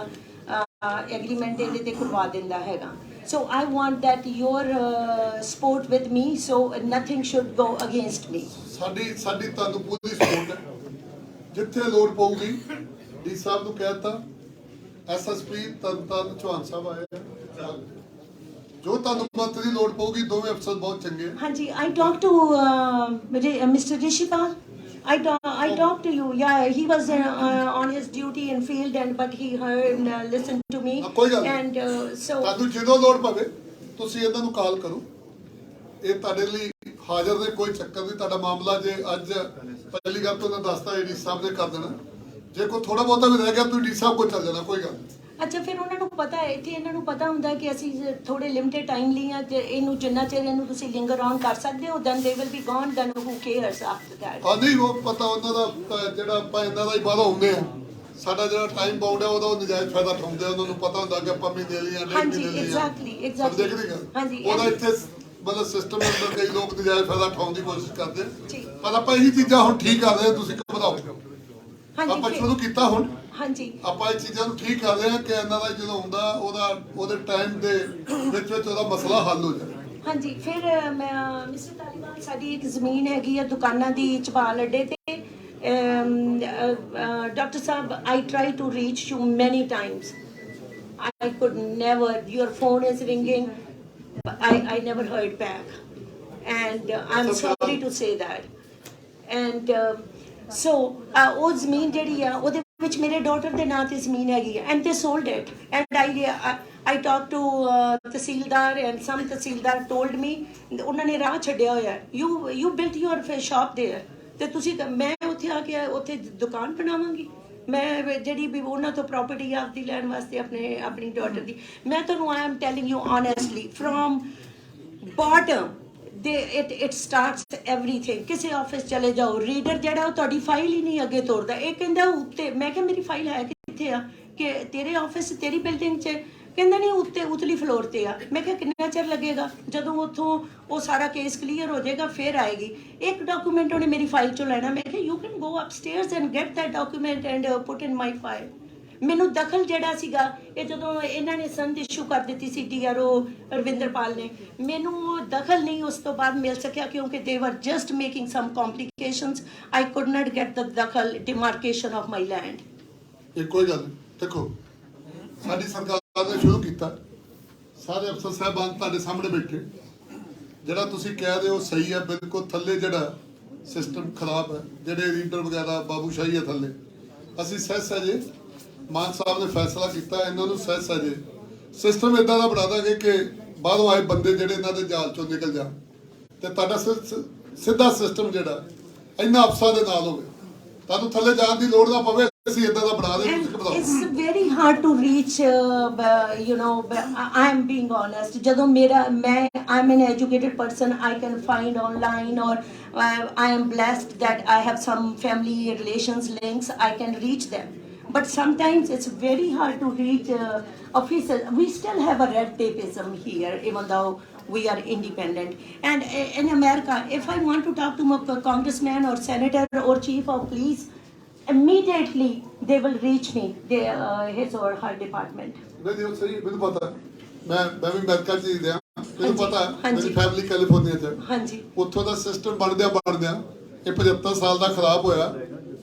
ਐਗਰੀਮੈਂਟ ਇਹਦੇ ਤੇ ਕਰਵਾ ਦਿੰਦਾ ਹੈਗਾ. So I want that your support with me, so nothing should go against me. ਸਾਡੀ ਤੁਹਾਨੂੰ ਪੂਰੀ ਸਪੋਰਟ ਹੈ. ਜਿੱਥੇ ਲੋੜ ਪਊਗੀ ਡੀ ਸਾਹਿਬ ਨੂੰ ਕਹਿ ਦਿੱਤਾ। ਐਸਐਸਪੀ ਤਰਨਤਾਰਨ ਚੌਹਾਨ ਸਾਹਿਬ ਆਏ ਆ, ਜੋ ਤੁਹਾਨੂੰ ਮਦਦ ਦੀ ਲੋੜ ਪਊਗੀ, ਦੋਵੇਂ ਅਫਸਰ ਬਹੁਤ ਚੰਗੇ। ਹਾਂਜੀ, I talked to Mr. Rishipal. I talked to you. Yeah, he was on his duty in field, but he heard, listened to me. ਕੋਈ ਗੱਲ and so ਤੁਹਾਨੂੰ ਜਦੋਂ ਲੋੜ ਪਵੇ ਤੁਸੀਂ ਇਹਨਾਂ ਨੂੰ ਕਾਲ ਕਰੋ, ਇਹ ਤੁਹਾਡੇ ਲਈ ਹਾਜ਼ਰ ਨੇ, ਕੋਈ ਚੱਕਰ ਨਹੀਂ। ਤੁਹਾਡਾ ਮਾਮਲਾ ਜੇ ਅੱਜ ਪਹਿਲੀ ਗੱਲ ਤੋਂ ਦੱਸਦਾ ਡੀ ਸਾਹਿਬ ਨੇ ਕਰ ਦੇਣਾ, ਜੇ ਕੋਈ ਥੋੜਾ ਬਹੁਤਾ ਵੀ ਰਹਿ ਗਿਆ ਤੁਸੀਂ ਡੀ ਸਾਹਿਬ ਕੋਲ ਚੱਲ ਜਾਣਾ, ਕੋਈ ਗੱਲ ਨਹੀਂ। ਅੱਛਾ, ਫਿਰ ਉਹਨਾਂ ਨੂੰ ਪਤਾ ਹੈ, ਇੱਥੇ ਇਹਨਾਂ ਨੂੰ ਪਤਾ ਹੁੰਦਾ ਕਿ ਅਸੀਂ ਥੋੜੇ ਲਿਮਿਟਡ ਟਾਈਮ ਲਈ ਆ, ਤੇ ਇਹਨੂੰ ਜਿੰਨਾ ਚਿਰ ਇਹਨੂੰ ਤੁਸੀਂ ਲਿੰਗਰ ਔਨ ਕਰ ਸਕਦੇ ਹੋ, then they will be gone, then who cares after that. ਹਾਂ ਨਹੀਂ, ਉਹ ਪਤਾ ਉਹਨਾਂ ਦਾ ਜਿਹੜਾ ਆਪਾਂ ਇਹਨਾਂ ਦਾ ਹੀ ਬਾਹਰ ਹੁੰਦੇ ਆ, ਸਾਡਾ ਜਿਹੜਾ ਟਾਈਮ ਬਾਉਂਡ ਹੈ ਉਹਦਾ ਨਜਾਇਜ਼ ਫਾਇਦਾ ਉਠਾਉਂਦੇ ਆ, ਉਹਨਾਂ ਨੂੰ ਪਤਾ ਹੁੰਦਾ ਕਿ ਆਪਾਂ ਮਹੀਨੇ ਲਈ ਜਾਂ 1.5 ਮਹੀਨੇ ਲਈ। ਐਗਜ਼ੈਕਟਲੀ ਉਹਦਾ ਇੱਥੇ ਮਤਲਬ ਸਿਸਟਮ ਅੰਦਰ ਕਈ ਲੋਕ ਨਜਾਇਜ਼ ਫਾਇਦਾ ਉਠਾਉਣ ਦੀ ਕੋਸ਼ਿਸ਼ ਕਰਦੇ ਆ, ਪਰ ਆਪਾਂ ਇਹੀ ਚੀਜ਼ਾਂ ਹੁਣ ਠੀਕ ਕਰ ਰਹੇ ਹਾਂ, ਤੁਸੀਂ ਘਬਰਾਓ। ਆਪਾਂ ਸ਼ੁਰੂ ਕੀਤਾ ਹੁਣ, ਹਾਂਜੀ, ਆਪਾਂ ਇਹ ਚੀਜ਼ਾਂ ਨੂੰ ਠੀਕ ਕਰ ਰਹੇ ਹਾਂ ਕਿ ਇਹਨਾਂ ਦਾ ਜਦੋਂ ਹੁੰਦਾ ਉਹਦੇ ਟਾਈਮ ਦੇ ਵਿੱਚ ਉਹਦਾ ਮਸਲਾ ਹੱਲ ਹੋ ਜਾਵੇ। ਹਾਂਜੀ, ਫਿਰ ਮੈਂ ਮਿਸਟਰ ਤਾਲੀਬਾਨ, ਸਾਡੀ ਇੱਕ ਜ਼ਮੀਨ ਹੈਗੀ ਆ ਦੁਕਾਨਾਂ ਦੀ ਚਪਾਲ ਅੱਡੇ ਤੇ। Doctor Sahib, I tried to reach you many times. I could never. Your phone is ringing. I never heard back, and I'm sorry to say that. And so ਉਹ ਜ਼ਮੀਨ ਜਿਹੜੀ ਆ ਉਹਦੇ ਵਿੱਚ ਮੇਰੇ ਡਾਟਰ ਦੇ ਨਾਂ ਤੇ ਜ਼ਮੀਨ ਹੈਗੀ ਆ, and they sold it. And I talked to tehsildar, and some tehsildar told me ਉਹਨਾਂ ਨੇ ਰਾਹ ਛੱਡਿਆ ਹੋਇਆ, you built your shop there, ਤੇ ਤੁਸੀਂ, ਮੈਂ ਉੱਥੇ ਆ ਕੇ ਉੱਥੇ ਦੁਕਾਨ ਬਣਾਵਾਂਗੀ, ਮੈਂ ਜਿਹੜੀ ਵੀ ਉਹਨਾਂ ਤੋਂ ਪ੍ਰਾਪਰਟੀ ਆਪਦੀ ਲੈਣ ਵਾਸਤੇ ਆਪਣੀ ਡਾਟਰ ਦੀ। ਮੈਂ ਤੁਹਾਨੂੰ I am telling you honestly, from bottom it starts everything. ਕਿਸੇ ਆਫਿਸ ਚਲੇ ਜਾਓ, ਰੀਡਰ ਜਿਹੜਾ ਉਹ ਤੁਹਾਡੀ ਫਾਈਲ ਹੀ ਨਹੀਂ ਅੱਗੇ ਤੋਰਦਾ, ਇਹ ਕਹਿੰਦਾ ਉੱਤੇ। ਮੈਂ ਕਿਹਾ ਮੇਰੀ ਫਾਈਲ ਹੈ ਕਿੱਥੇ ਆ, ਕਿ ਤੇਰੇ ਆਫਿਸ ਤੇਰੀ ਬਿਲਡਿੰਗ 'ਚ? ਕਹਿੰਦਾ ਨਹੀਂ, ਉੱਤੇ ਉਤਲੀ ਫਲੋਰ ਤੇ ਆ। ਮੈਂ ਕਿਹਾ ਕਿੰਨਾ ਚਿਰ ਲੱਗੇਗਾ? ਜਦੋਂ ਉੱਥੋਂ ਉਹ ਸਾਰਾ ਕੇਸ ਕਲੀਅਰ ਹੋ ਜਾਏਗਾ ਫਿਰ ਆਏਗੀ। ਇੱਕ ਡਾਕੂਮੈਂਟ ਉਹਨੇ ਮੇਰੀ ਫਾਈਲ 'ਚੋਂ ਲੈਣਾ। ਮੈਂ ਕਿਹਾ you can go upstairs and get that document and put in my file. ਮੈਨੂੰ ਦਖਲ ਜਿਹੜਾ ਸੀਗਾ, ਇਹ ਜਦੋਂ ਇਹਨਾਂ ਨੇ ਸੰਦ ਇਸ਼ੂ ਕਰ ਦਿੱਤੀ ਸੀ DRO ਰਵਿੰਦਰਪਾਲ ਨੇ, ਮੈਨੂੰ ਦਖਲ ਨਹੀਂ ਉਸ ਤੋਂ ਬਾਅਦ ਮਿਲ ਸਕਿਆ, ਕਿਉਂਕਿ they were just making some complications. I could not get the ਦਖਲ ਡਿਮਾਰਕੇਸ਼ਨ ਆਫ ਮਾਈ ਲੈਂਡ। ਇਹ ਕੋਈ ਗੱਲ ਨਹੀਂ, ਦੇਖੋ ਸਾਡੀ ਸਰਕਾਰ ਨੇ ਸ਼ੁਰੂ ਕੀਤਾ, ਸਾਰੇ ਅਫਸਰ ਸਾਹਿਬਾਨ ਤੁਹਾਡੇ ਸਾਹਮਣੇ ਬੈਠੇ, ਜਿਹੜਾ ਤੁਸੀਂ ਕਹਿ ਰਹੇ ਹੋ ਸਹੀ ਹੈ ਬਿਲਕੁਲ। ਥੱਲੇ ਜਿਹੜਾ ਸਿਸਟਮ ਖਰਾਬ ਹੈ, ਜਿਹੜੇ ਰੀਡਰ ਵਗੈਰਾ ਬਾਬੂਸ਼ਾਹੀ ਹੈ ਥੱਲੇ, ਅਸੀਂ ਸਹਿ ਮਾਨ ਸਾਹਿਬ ਨੇ ਫੈਸਲਾ ਕੀਤਾ, ਇਹਨਾਂ ਨੂੰ ਸਹਿ ਸਿਸਟਮ ਇਦਾਂ ਦਾ ਬਣਾ ਦਾਂਗੇ ਕਿ ਬਾਹਰੋਂ ਆਏ ਬੰਦੇ ਜਿਹੜੇ ਇਹਨਾਂ ਦੇ ਜਾਲ ਚੋਂ ਨਿਕਲ ਜਾਣ, ਤੇ ਤੁਹਾਡਾ ਸਿੱਧਾ ਸਿਸਟਮ ਜਿਹੜਾ ਇਹਨਾਂ ਅਫਸਰਾਂ ਦੇ ਨਾਲ ਹੋਵੇ, ਤੁਹਾਨੂੰ ਥੱਲੇ ਜਾਣ ਦੀ ਲੋੜ ਨਾ ਪਵੇ। ਅਸੀਂ ਇਦਾਂ ਦਾ ਬਣਾ ਦੇ। It's very hard to reach, you know, I am being honest. ਜਦੋਂ I'm an educated person, I can find online, or I am blessed that I have some family relations links, I can reach them. But sometimes it's very hard to reach officers. We still have a red tapeism here, even though we are independent. And in America, if I want to talk to a congressman or senator or chief of police, immediately they will reach me, his or her department. ਨਹੀਂ ਸਹੀ, ਮੈਨੂੰ ਪਤਾ, ਮੈਂ ਵੀ America 'ਚ ਹੀ ਰਿਹਾ, ਮੈਨੂੰ ਪਤਾ, ਮੇਰੀ ਫੈਮਿਲੀ ਕੈਲੀਫੋਰਨੀਆ 'ਚ। ਹਾਂਜੀ, ਉੱਥੋਂ ਦਾ ਸਿਸਟਮ ਬਣਦਿਆਂ ਇਹ 75 ਸਾਲ ਦਾ ਖਰਾਬ ਹੋਇਆ।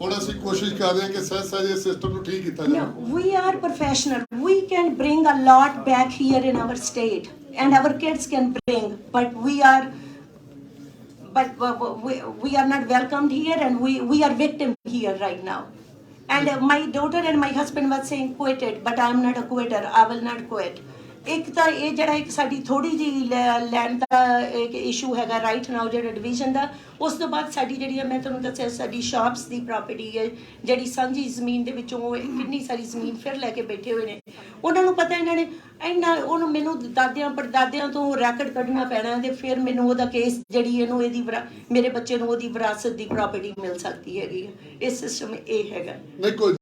ਹੁਣ ਅਸੀਂ ਕੋਸ਼ਿਸ਼ ਕਰ ਰਹੇ ਹਾਂ ਕਿ ਸਹਿ ਸਿਸਟਮ ਨੂੰ ਠੀਕ ਕੀਤਾ ਜਾਵੇ। We are professional. We can bring a lot back here in our state, and our kids can bring, but we are not welcomed here, and we are victim here right now. And my daughter and my husband was saying quit it, but I am not a quitter. I will not quit. ਇੱਕ ਤਾਂ ਇਹ ਜਿਹੜਾ ਇੱਕ ਸਾਡੀ ਥੋੜੀ ਜਿਹੀ land ਦਾ ਇੱਕ issue ਹੈਗਾ ਰਾਈਟ ਨਾਓ, ਜਿਹੜਾ ਡਿਵੀਜ਼ਨ ਦਾ। ਉਸ ਤੋਂ ਬਾਅਦ ਸਾਡੀ ਜਿਹੜੀ ਹੈ, ਮੈਂ ਤੁਹਾਨੂੰ ਦੱਸਿਆ, ਸਾਡੀ ਸ਼ਾਪਸ ਦੀ ਪ੍ਰਾਪਰਟੀ ਹੈ, ਜਿਹੜੀ ਸਾਂਝੀ ਜ਼ਮੀਨ ਦੇ ਵਿੱਚੋਂ ਕਿੰਨੀ ਸਾਰੀ ਜ਼ਮੀਨ ਫਿਰ ਲੈ ਕੇ ਬੈਠੇ ਹੋਏ ਨੇ। ਉਹਨਾਂ ਨੂੰ ਪਤਾ, ਇਹਨਾਂ ਨੇ ਉਹਨੂੰ ਮੈਨੂੰ ਦਾਦਿਆਂ ਪੜਦਾਦਿਆਂ ਤੋਂ ਰੈਕਡ ਕੱਢਣਾ ਪੈਣਾ, ਤੇ ਫਿਰ ਮੈਨੂੰ ਉਹਦਾ ਕੇਸ ਜਿਹੜੀ ਇਹਨੂੰ ਇਹਦੀ ਮੇਰੇ ਬੱਚੇ ਨੂੰ ਉਹਦੀ ਵਿਰਾਸਤ ਦੀ ਪ੍ਰਾਪਰਟੀ ਮਿਲ ਸਕਦੀ ਹੈਗੀ। ਇਹ ਸਿਸਟਮ ਇਹ ਹੈਗਾ। ਨਹੀਂ ਕੋਈ,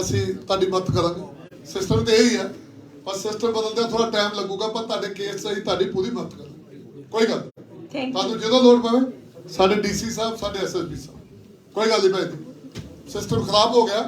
ਅਸੀਂ ਤੁਹਾਡੀ ਮਦਦ ਕਰਾਂਗੇ। ਸਿਸਟਮ ਤੇ ਇਹੀ ਹੈ, ਪਰ ਸਿਸਟਮ ਬਦਲਦਿਆਂ ਥੋੜਾ ਟਾਈਮ ਲੱਗੂਗਾ, ਪਰ ਤੁਹਾਡੇ ਕੇਸ ਸਹੀ ਤੁਹਾਡੀ ਪੂਰੀ ਮਦਦ ਕਰਾਂਗੇ। ਕੋਈ ਗੱਲ ਨਹੀਂ, ਤੁਹਾਨੂੰ ਜਦੋਂ ਲੋੜ ਪਵੇ ਸਾਡੇ DC ਸਾਹਿਬ, ਸਾਡੇ SSP ਸਾਹਿਬ, ਕੋਈ ਗੱਲ ਨਹੀਂ ਭਾਈ, ਸਿਸਟਮ ਖਰਾਬ ਹੋ ਗਿਆ।